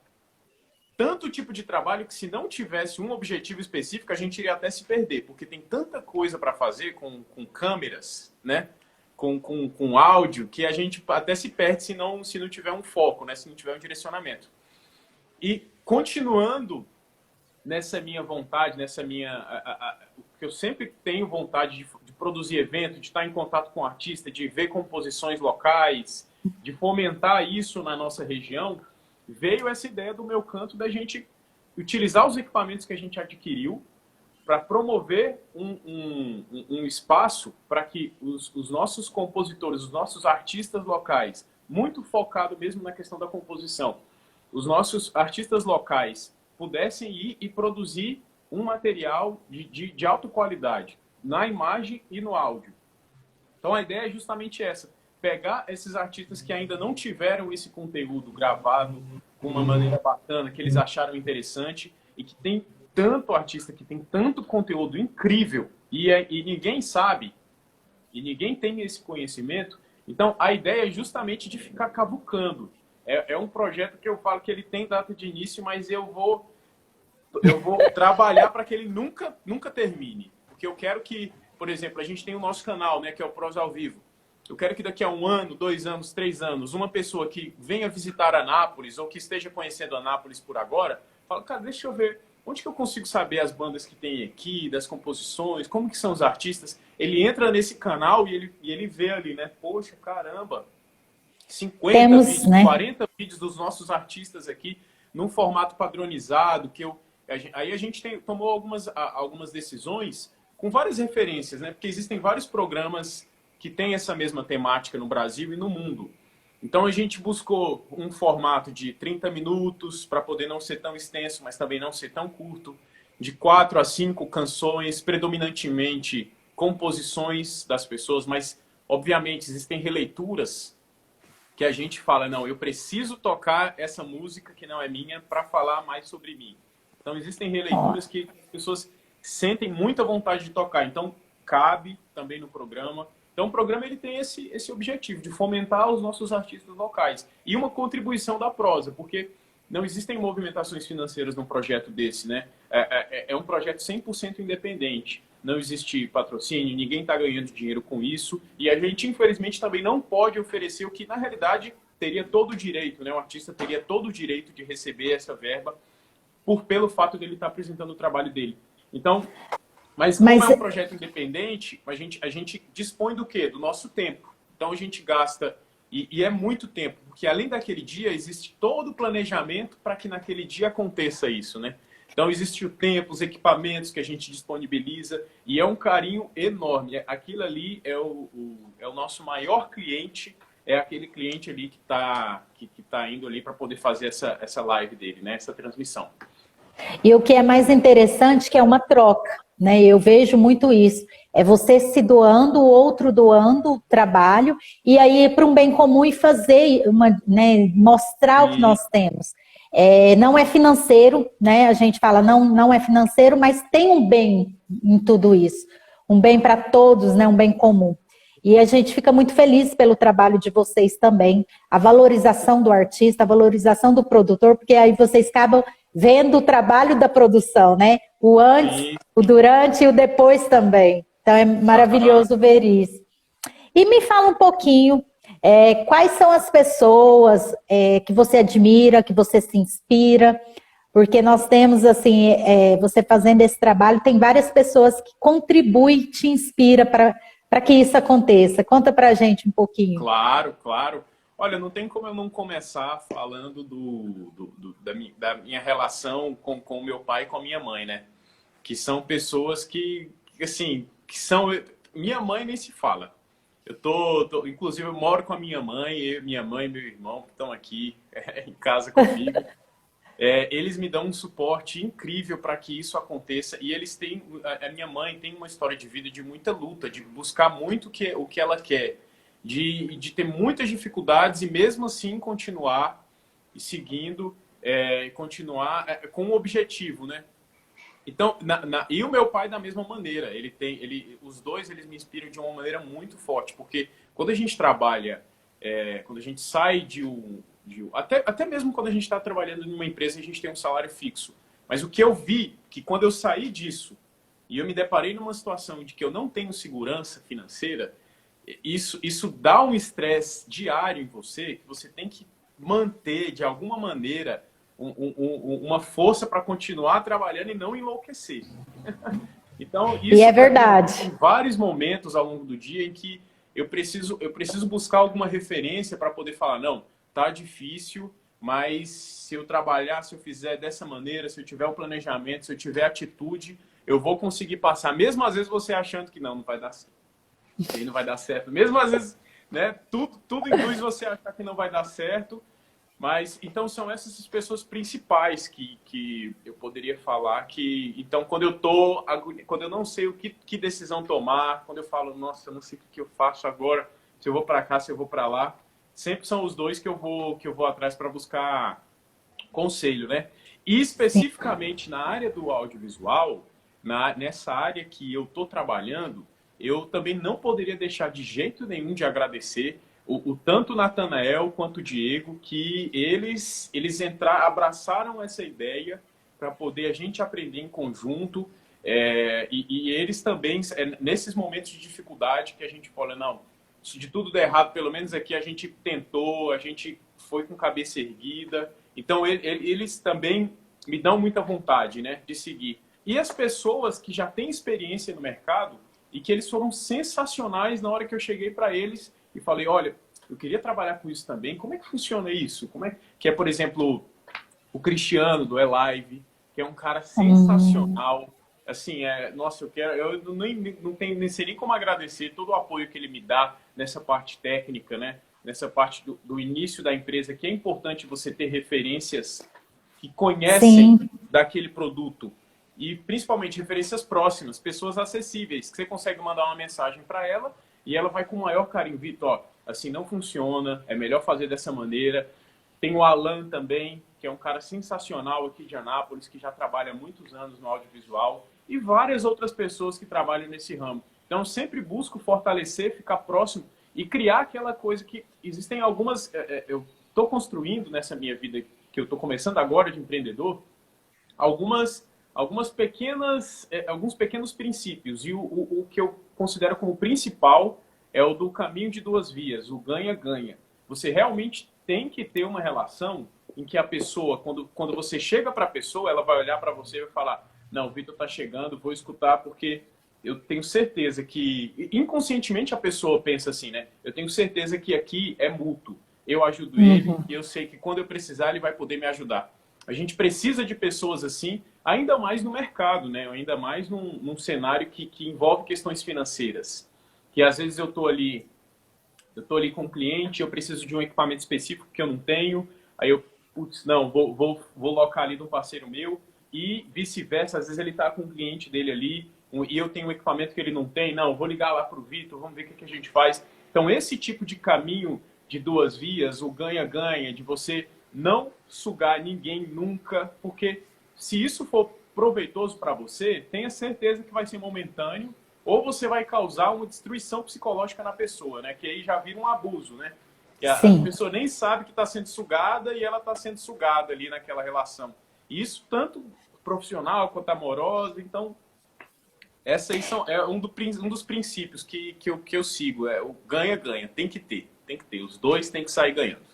Speaker 2: Tanto tipo de trabalho que, se não tivesse um objetivo específico, a gente iria até se perder, porque tem tanta coisa para fazer com câmeras, né? Com áudio, que a gente até se perde se não tiver um foco, né? Se não tiver um direcionamento. E continuando nessa minha vontade, que eu sempre tenho vontade de produzir evento, de estar em contato com o artista, de ver composições locais, de fomentar isso na nossa região, veio essa ideia do Meu Canto, da gente utilizar os equipamentos que a gente adquiriu para promover um espaço para que os nossos compositores, os nossos artistas locais, muito focado mesmo na questão da composição, os nossos artistas locais pudessem ir e produzir um material de alta qualidade, na imagem e no áudio. Então a ideia é justamente essa, pegar esses artistas que ainda não tiveram esse conteúdo gravado com uma maneira bacana, que eles acharam interessante e que tem tanto artista, que tem tanto conteúdo incrível e ninguém sabe, e ninguém tem esse conhecimento. Então a ideia é justamente de ficar cavucando. É um projeto que eu falo que ele tem data de início, mas eu vou trabalhar para que ele nunca termine. Porque eu quero que, por exemplo, a gente tem o nosso canal, né, que é o Prosa ao Vivo. Eu quero que daqui a 1 ano, 2 anos, 3 anos, uma pessoa que venha visitar Anápolis ou que esteja conhecendo Anápolis por agora, fala, cara, deixa eu ver, onde que eu consigo saber as bandas que tem aqui, das composições, como que são os artistas? Ele entra nesse canal e ele vê ali, né? Poxa, caramba, 50 vídeos, né? 40 vídeos dos nossos artistas aqui, num formato padronizado, aí a gente tomou algumas decisões com várias referências, né? Porque existem vários programas que têm essa mesma temática no Brasil e no mundo. Então a gente buscou um formato de 30 minutos para poder não ser tão extenso, mas também não ser tão curto, de 4 a 5 canções, predominantemente composições das pessoas, mas obviamente existem releituras que a gente fala, não, eu preciso tocar essa música que não é minha para falar mais sobre mim. Então existem releituras que as pessoas sentem muita vontade de tocar, então cabe também no programa. Então o programa ele tem esse objetivo de fomentar os nossos artistas locais e uma contribuição da Prosa, porque não existem movimentações financeiras num projeto desse, né? É um projeto 100% independente. Não existe patrocínio, ninguém está ganhando dinheiro com isso e a gente infelizmente também não pode oferecer o que na realidade teria todo o direito, né? O artista teria todo o direito de receber essa verba pelo fato dele estar apresentando o trabalho dele. Então, mas como é um projeto independente, a gente dispõe do quê? Do nosso tempo. Então a gente gasta, e é muito tempo, porque além daquele dia existe todo o planejamento para que naquele dia aconteça isso, né? Então existe o tempo, os equipamentos que a gente disponibiliza, e é um carinho enorme. Aquilo ali é o nosso maior cliente, é aquele cliente ali que tá indo ali para poder fazer essa live dele, né? Essa transmissão.
Speaker 1: E o que é mais interessante que é uma troca, né? Eu vejo muito isso. É você se doando, o outro doando o trabalho, e aí para um bem comum e fazer, né, mostrar o que nós temos. Não é financeiro, né? A gente fala não é financeiro, mas tem um bem em tudo isso, um bem para todos, né? Um bem comum. E a gente fica muito feliz pelo trabalho de vocês também, a valorização do artista, a valorização do produtor, porque aí vocês acabam vendo o trabalho da produção, né? O antes,
Speaker 2: Sim.
Speaker 1: o durante e o depois também. Então é
Speaker 2: Aham.
Speaker 1: maravilhoso ver isso. E me fala um pouquinho, quais são as pessoas que você admira, que você se inspira, porque nós temos, assim, você fazendo esse trabalho, tem várias pessoas que contribuem, te inspira para que isso aconteça. Conta para a gente um pouquinho.
Speaker 2: Claro, claro. Olha, não tem como eu não começar falando da minha relação com o meu pai e com a minha mãe, né? Que são pessoas assim, que são... Minha mãe nem se fala. Inclusive, eu moro com a minha mãe e meu irmão, que estão aqui em casa comigo. Eles me dão um suporte incrível para que isso aconteça. E eles têm... A minha mãe tem uma história de vida de muita luta, de buscar muito o que ela quer, de ter muitas dificuldades e mesmo assim continuar e seguindo, continuar com um objetivo, né? Então, e o meu pai da mesma maneira. Os dois eles me inspiram de uma maneira muito forte, porque quando a gente trabalha, quando a gente sai até mesmo quando a gente está trabalhando em uma empresa, a gente tem um salário fixo. Mas o que eu vi, que quando eu saí disso e eu me deparei numa situação de que eu não tenho segurança financeira, isso dá um estresse diário em você, que você tem que manter de alguma maneira uma força para continuar trabalhando e não enlouquecer. Então,
Speaker 1: E
Speaker 2: isso
Speaker 1: é
Speaker 2: para mim,
Speaker 1: verdade.
Speaker 2: tem vários momentos ao longo do dia em que eu preciso buscar alguma referência para poder falar, não, tá difícil, mas se eu trabalhar, se eu fizer dessa maneira, se eu tiver um planejamento, se eu tiver atitude, eu vou conseguir passar. Mesmo às vezes você achando que não vai dar certo. Aí não vai dar certo. Mesmo às vezes, né, tudo induz você a achar que não vai dar certo. Mas, então, são essas as pessoas principais que eu poderia falar que... Então, quando eu não sei que decisão tomar, quando eu falo, nossa, eu não sei o que eu faço agora, se eu vou para cá, se eu vou para lá, sempre são os dois que eu vou atrás para buscar conselho, né? E
Speaker 1: Sim.
Speaker 2: especificamente na área do audiovisual, nessa área que eu estou trabalhando, eu também não poderia deixar de jeito nenhum de agradecer tanto o Natanael quanto o Diego, que eles abraçaram essa ideia para poder a gente aprender em conjunto. E eles também, nesses momentos de dificuldade que a gente fala, não, se de tudo der errado, pelo menos aqui a gente tentou, a gente foi com cabeça erguida. Então, eles também me dão muita vontade, né, de seguir. E as pessoas que já têm experiência no mercado e que eles foram sensacionais na hora que eu cheguei para eles e falei, olha, eu queria trabalhar com isso também. Como é que funciona isso? Como é que é, por exemplo, o Cristiano do Elive, que é um cara sensacional. Assim, nossa, eu não tenho nem sei nem como agradecer todo o apoio que ele me dá nessa parte técnica, né? Nessa parte do início da empresa, que é importante você ter referências que conhecem
Speaker 1: Sim.
Speaker 2: daquele produto e principalmente referências próximas, pessoas acessíveis, que você consegue mandar uma mensagem para ela e ela vai com o maior carinho, Vitor, ó, assim não funciona, é melhor fazer dessa maneira. Tem o Alan também, que é um cara sensacional aqui de Anápolis, que já trabalha há muitos anos no audiovisual, e várias outras pessoas que trabalham nesse ramo. Então, sempre busco fortalecer, ficar próximo e criar aquela coisa que existem algumas... Eu estou construindo nessa minha vida, que eu estou começando agora de empreendedor, alguns pequenos princípios. E o que eu considero como principal é o do caminho de duas vias, o ganha-ganha. Você realmente tem que ter uma relação em que a pessoa, quando você chega para a pessoa, ela vai olhar para você e vai falar, não, o Vitor está chegando, vou escutar porque eu tenho certeza que, inconscientemente a pessoa pensa assim, né? Eu tenho certeza que aqui é mútuo. Eu ajudo ele
Speaker 1: Uhum.
Speaker 2: e eu sei que quando eu precisar ele vai poder me ajudar. A gente precisa de pessoas assim, ainda mais no mercado, né? Ainda mais num cenário que envolve questões financeiras. Que às vezes eu tô ali com um cliente, eu preciso de um equipamento específico que eu não tenho, aí eu, putz, não, vou locar ali de um parceiro meu, e vice-versa, às vezes ele está com um cliente dele ali, e eu tenho um equipamento que ele não tem, não, vou ligar lá para o Vitor, vamos ver o que a gente faz. Então, esse tipo de caminho de duas vias, o ganha-ganha, de você não sugar ninguém nunca, porque se isso for proveitoso para você, tenha certeza que vai ser momentâneo, ou você vai causar uma destruição psicológica na pessoa, né? Que aí já vira um abuso, né? Que a
Speaker 1: Sim.
Speaker 2: pessoa nem sabe que está sendo sugada e ela está sendo sugada ali naquela relação. E isso tanto profissional quanto amorosa. Então, essa aí é um dos princípios que eu sigo. É o ganha-ganha. Tem que ter. Tem que ter. Os dois têm que sair ganhando.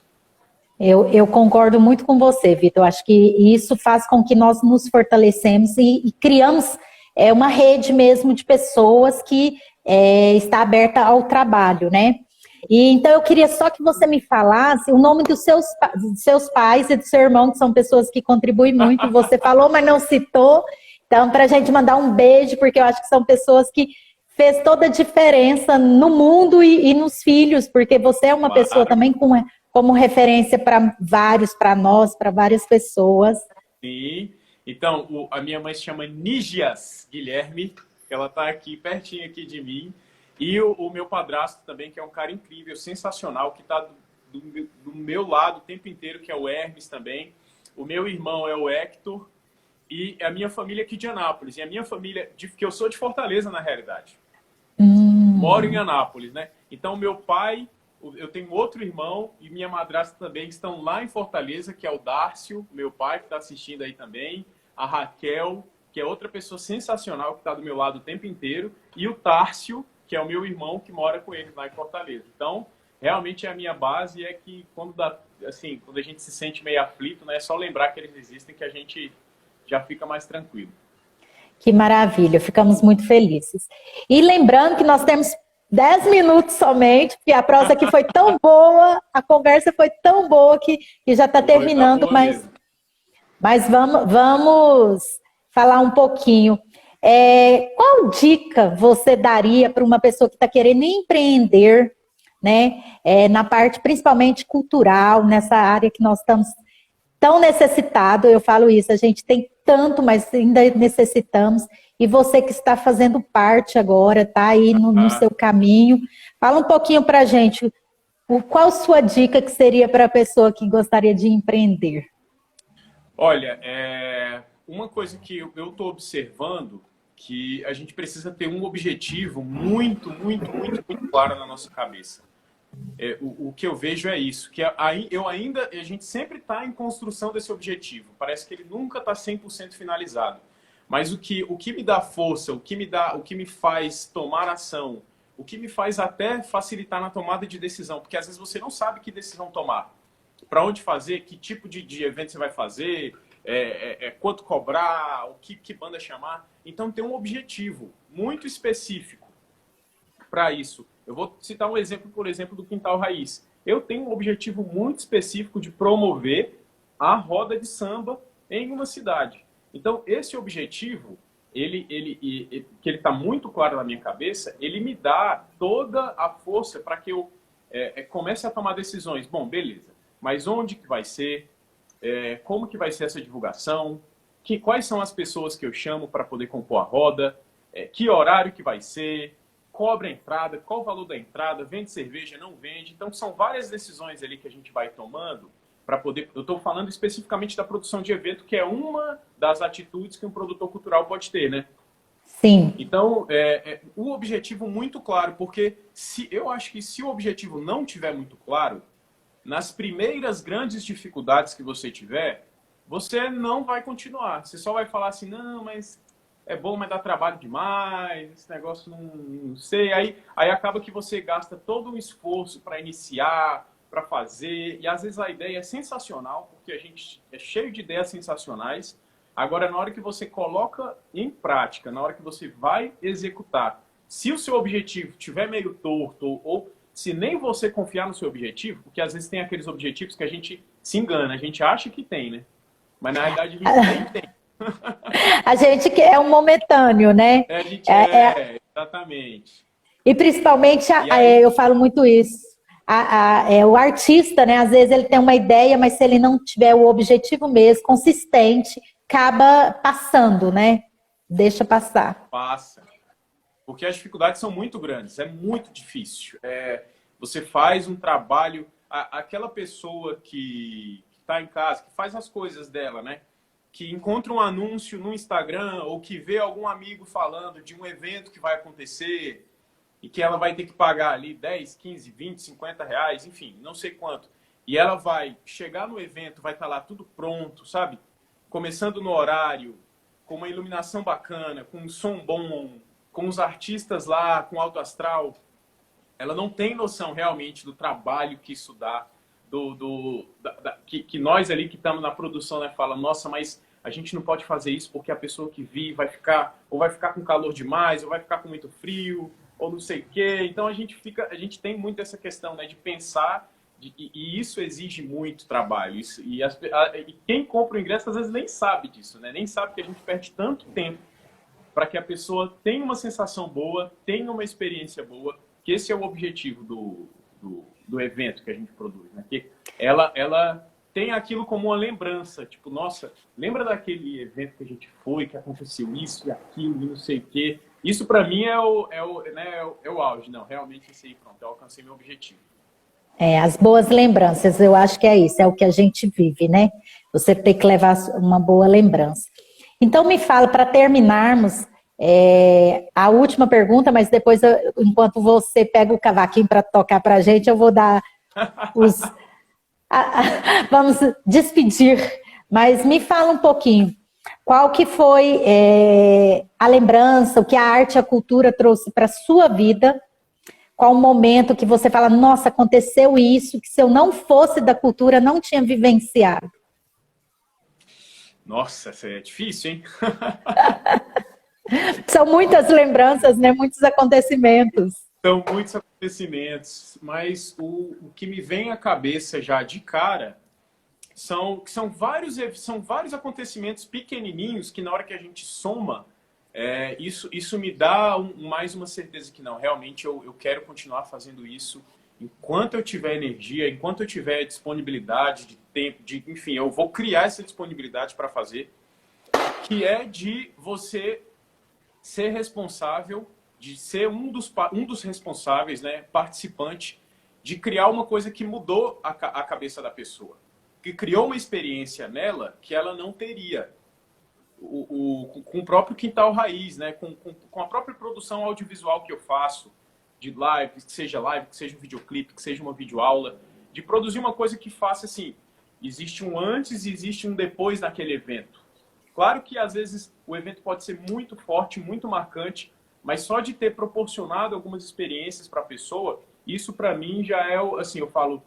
Speaker 1: Eu concordo muito com você, Vitor. Eu acho que isso faz com que nós nos fortalecemos e criamos uma rede mesmo de pessoas que está aberta ao trabalho, né? E então eu queria só que você me falasse o nome dos seus pais e do seu irmão, que são pessoas que contribuem muito. Você falou, mas não citou. Então, para a gente mandar um beijo, porque eu acho que são pessoas que fez toda a diferença no mundo e nos filhos, porque você é uma pessoa
Speaker 2: Claro.
Speaker 1: também como referência para vários, para nós, para várias pessoas.
Speaker 2: Sim. Então, a minha mãe se chama Nígias Guilherme, ela está aqui, pertinho aqui de mim. E o meu padrasto também, que é um cara incrível, sensacional, que está do meu lado o tempo inteiro, que é o Hermes também. O meu irmão é o Hector. E a minha família aqui de Anápolis. E a minha família, que eu sou de Fortaleza, na realidade. Moro em Anápolis, né? Então, meu pai, eu tenho outro irmão e minha madrasta também, que estão lá em Fortaleza, que é o Dárcio, meu pai, que está assistindo aí também. A Raquel, que é outra pessoa sensacional, que está do meu lado o tempo inteiro. E o Tárcio, que é o meu irmão, que mora com ele lá em Fortaleza. Então, realmente a minha base é que quando a gente se sente meio aflito, né, é só lembrar que eles existem, que a gente já fica mais tranquilo.
Speaker 1: Que maravilha, ficamos muito felizes. E lembrando que nós temos 10 minutos somente, porque a prosa aqui foi tão boa, a conversa foi tão boa que já está
Speaker 2: Foi, tá
Speaker 1: terminando,
Speaker 2: boa mesmo.
Speaker 1: mas vamos falar um pouquinho. Qual dica você daria para uma pessoa que está querendo empreender, né? Na parte principalmente cultural, nessa área que nós estamos tão necessitado, eu falo isso, a gente tem tanto, mas ainda necessitamos, e você que está fazendo parte agora, está aí no seu caminho, fala um pouquinho para a gente, qual sua dica que seria para a pessoa que gostaria de empreender?
Speaker 2: Olha, uma coisa que eu estou observando que a gente precisa ter um objetivo muito, muito, muito, muito claro na nossa cabeça. O que eu vejo é isso, que a gente sempre está em construção desse objetivo. Parece que ele nunca está 100% finalizado. Mas o que me dá força, o que me faz tomar ação, o que me faz até facilitar na tomada de decisão, porque às vezes você não sabe que decisão tomar, para onde fazer, que tipo de evento você vai fazer, quanto cobrar, que banda chamar. Então tem um objetivo muito específico para isso. Eu vou citar um exemplo, por exemplo, do Quintal Raiz. Eu tenho um objetivo muito específico de promover a roda de samba em uma cidade. Então, esse objetivo, que ele está muito claro na minha cabeça, ele me dá toda a força para que eu comece a tomar decisões. Bom, beleza, mas onde que vai ser? Como que vai ser essa divulgação? Quais são as pessoas que eu chamo para poder compor a roda? Que horário que vai ser? Cobra a entrada, qual o valor da entrada, vende cerveja, não vende. Então, são várias decisões ali que a gente vai tomando para poder... Eu estou falando especificamente da produção de evento, que é uma das atitudes que um produtor cultural pode ter, né?
Speaker 1: Sim.
Speaker 2: Então, o objetivo muito claro, porque eu acho que se o objetivo não tiver muito claro, nas primeiras grandes dificuldades que você tiver, você não vai continuar. Você só vai falar assim, não, mas é bom, mas dá trabalho demais, esse negócio não sei. Aí acaba que você gasta todo um esforço para iniciar, para fazer, e às vezes a ideia é sensacional, porque a gente é cheio de ideias sensacionais. Agora, na hora que você coloca em prática, na hora que você vai executar, se o seu objetivo estiver meio torto, ou se nem você confiar no seu objetivo, porque às vezes tem aqueles objetivos que a gente se engana, a gente acha que tem, né? Mas na realidade a gente nem tem.
Speaker 1: A gente quer um momentâneo, né?
Speaker 2: A gente exatamente.
Speaker 1: E principalmente,
Speaker 2: E aí,
Speaker 1: eu falo muito isso, o artista, né? Às vezes ele tem uma ideia, mas se ele não tiver o objetivo mesmo, consistente, acaba passando, né? Deixa passar.
Speaker 2: passa. Porque as dificuldades são muito grandes, é muito difícil. Você faz um trabalho... Aquela pessoa que está em casa, que faz as coisas dela, né? Que encontra um anúncio no Instagram ou que vê algum amigo falando de um evento que vai acontecer e que ela vai ter que pagar ali 10, 15, 20, 50 reais, enfim, não sei quanto. E ela vai chegar no evento, vai estar lá tudo pronto, sabe? Começando no horário, com uma iluminação bacana, com um som bom, com os artistas lá, com alto astral. Ela não tem noção realmente do trabalho que isso dá, que nós ali que estamos na produção, né, fala, nossa, mas a gente não pode fazer isso porque a pessoa que vir vai ficar, ou vai ficar com calor demais, ou vai ficar com muito frio, ou não sei o quê. Então a gente tem muito essa questão, né, de pensar, e isso exige muito trabalho. E quem compra o ingresso às vezes nem sabe disso, né? Nem sabe que a gente perde tanto tempo para que a pessoa tenha uma sensação boa, tenha uma experiência boa, que esse é o objetivo do evento que a gente produz, né? Que ela tem aquilo como uma lembrança, tipo, nossa, lembra daquele evento que a gente foi, que aconteceu isso e aquilo e não sei o quê. Isso para mim é o auge. Não, realmente isso aí, pronto, eu alcancei meu objetivo.
Speaker 1: As boas lembranças, eu acho que é isso, é o que a gente vive, né? Você tem que levar uma boa lembrança. Então, me fala, para terminarmos, a última pergunta, mas depois, enquanto você pega o cavaquinho para tocar para a gente, eu vou dar os... vamos despedir, mas me fala um pouquinho, qual que foi a lembrança, o que a arte e a cultura trouxe para a sua vida. Qual o momento que você fala, nossa, aconteceu isso, que se eu não fosse da cultura, não tinha vivenciado?
Speaker 2: Nossa, essa é difícil, hein?
Speaker 1: São muitas lembranças, né? Muitos acontecimentos.
Speaker 2: São muitos acontecimentos, mas o que me vem à cabeça já de cara são vários acontecimentos pequenininhos que na hora que a gente soma, isso me dá mais uma certeza que não, realmente eu quero continuar fazendo isso enquanto eu tiver energia, enquanto eu tiver disponibilidade de tempo, enfim, eu vou criar essa disponibilidade para fazer, que é de você ser responsável, de ser um dos responsáveis, né, participante, de criar uma coisa que mudou a cabeça da pessoa, que criou uma experiência nela que ela não teria. Com o próprio Quintal Raiz, né? Com a própria produção audiovisual que eu faço, de live, que seja um videoclipe, que seja uma videoaula, de produzir uma coisa que faça assim, existe um antes e existe um depois naquele evento. Claro que às vezes o evento pode ser muito forte, muito marcante, mas só de ter proporcionado algumas experiências para a pessoa, isso para mim já é, assim, eu falo,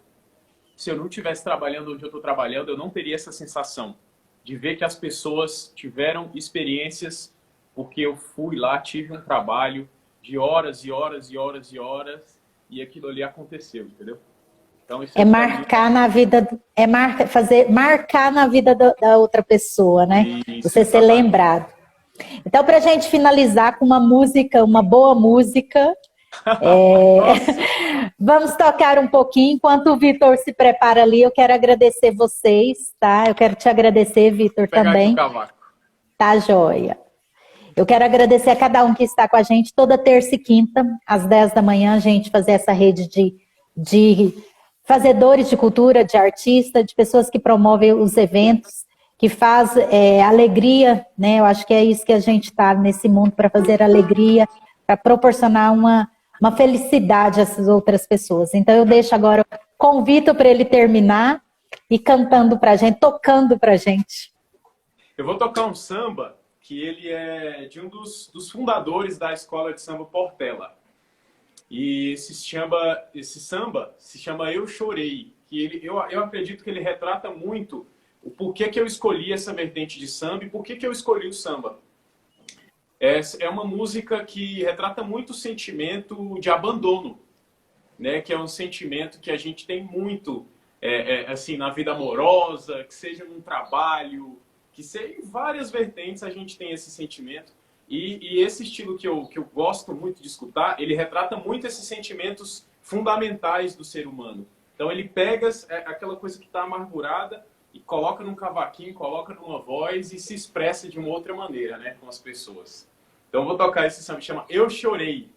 Speaker 2: se eu não estivesse trabalhando onde eu estou trabalhando, eu não teria essa sensação de ver que as pessoas tiveram experiências porque eu fui lá, tive um trabalho de horas e horas e horas e horas e aquilo ali aconteceu, entendeu? Então, isso
Speaker 1: marcar na vida, marcar na vida da outra pessoa, né?
Speaker 2: Isso,
Speaker 1: você ser lembrado. Então, para a gente finalizar com uma música, uma boa música, vamos tocar um pouquinho. Enquanto o Vitor se prepara ali, eu quero agradecer vocês, tá? Eu quero te agradecer, Vitor, também. Tá, joia. Eu quero agradecer a cada um que está com a gente toda terça e quinta, às 10 da manhã, a gente fazer essa rede de fazedores de cultura, de artistas, de pessoas que promovem os eventos, que faz alegria, né? Eu acho que é isso que a gente está nesse mundo, para fazer alegria, para proporcionar uma felicidade a essas outras pessoas. Então eu deixo agora, convido para ele terminar e cantando para a gente, tocando para a gente.
Speaker 2: Eu vou tocar um samba que ele é de um dos fundadores da escola de samba Portela. E esse samba se chama Eu Chorei. Que eu acredito que ele retrata muito o porquê que eu escolhi essa vertente de samba e por que eu escolhi o samba. É uma música que retrata muito o sentimento de abandono, né? Que é um sentimento que a gente tem muito assim, na vida amorosa, que seja num trabalho, que seja em várias vertentes a gente tem esse sentimento. E esse estilo que eu gosto muito de escutar, ele retrata muito esses sentimentos fundamentais do ser humano. Então ele pega aquela coisa que está amargurada e coloca num cavaquinho, coloca numa voz e se expressa de uma outra maneira, né, com as pessoas. Então eu vou tocar esse samba, chama Eu Chorei.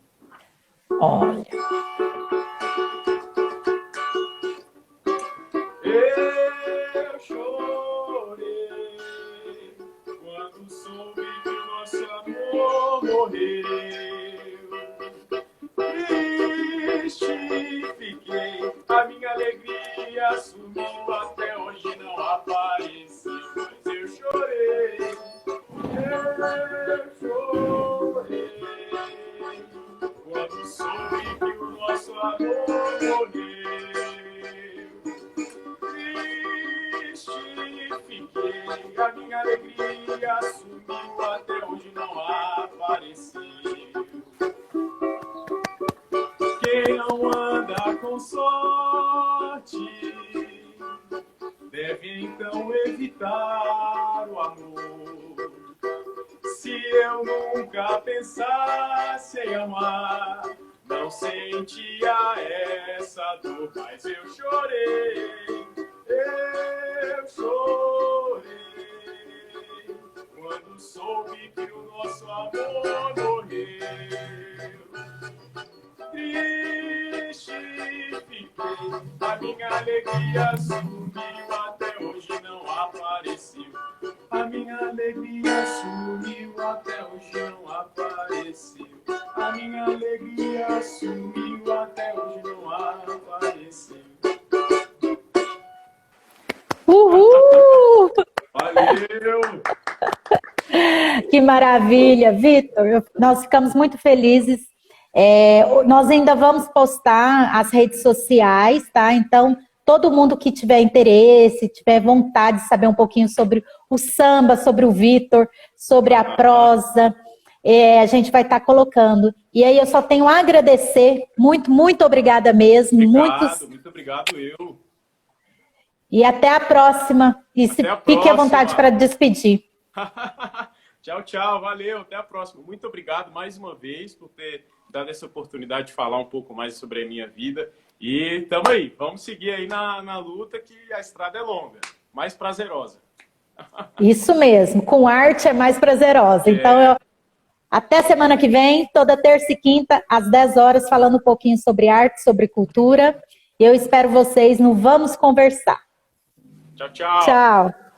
Speaker 1: Olha.
Speaker 2: Eu chorei. morreu. Triste fiquei, a minha alegria sumiu, até hoje não apareceu, mas eu chorei. Eu chorei quando soube que o nosso amor morreu. Triste fiquei, a minha alegria sumiu, até hoje não apareceu. Quem não anda com sorte deve então evitar o amor. Se eu nunca pensasse em amar, não sentia essa dor, mas eu chorei, quando soube que o nosso amor morreu. Triste fiquei, a minha alegria sumiu, até hoje não apareceu. A minha alegria sumiu, até hoje não apareceu. A minha alegria sumiu, até hoje não apareceu.
Speaker 1: Uhul!
Speaker 2: Valeu!
Speaker 1: Que maravilha, Vitor. Nós ficamos muito felizes. Nós ainda vamos postar as redes sociais, tá? Então, todo mundo que tiver interesse, tiver vontade de saber um pouquinho sobre o samba, sobre o Vitor, sobre a prosa, a gente vai estar colocando. E aí eu só tenho a agradecer, muito, muito obrigada mesmo.
Speaker 2: Muito obrigado eu.
Speaker 1: E até a próxima. E fique à vontade para despedir.
Speaker 2: Tchau, tchau. Valeu. Até a próxima. Muito obrigado mais uma vez por ter dado essa oportunidade de falar um pouco mais sobre a minha vida. E tamo aí. Vamos seguir aí na luta, que a estrada é longa, mais prazerosa.
Speaker 1: Isso mesmo. Com arte é mais prazerosa. Então, até semana que vem, toda terça e quinta, às 10 horas, falando um pouquinho sobre arte, sobre cultura. Eu espero vocês no Vamos Conversar.
Speaker 2: Tchau, tchau.
Speaker 1: Tchau.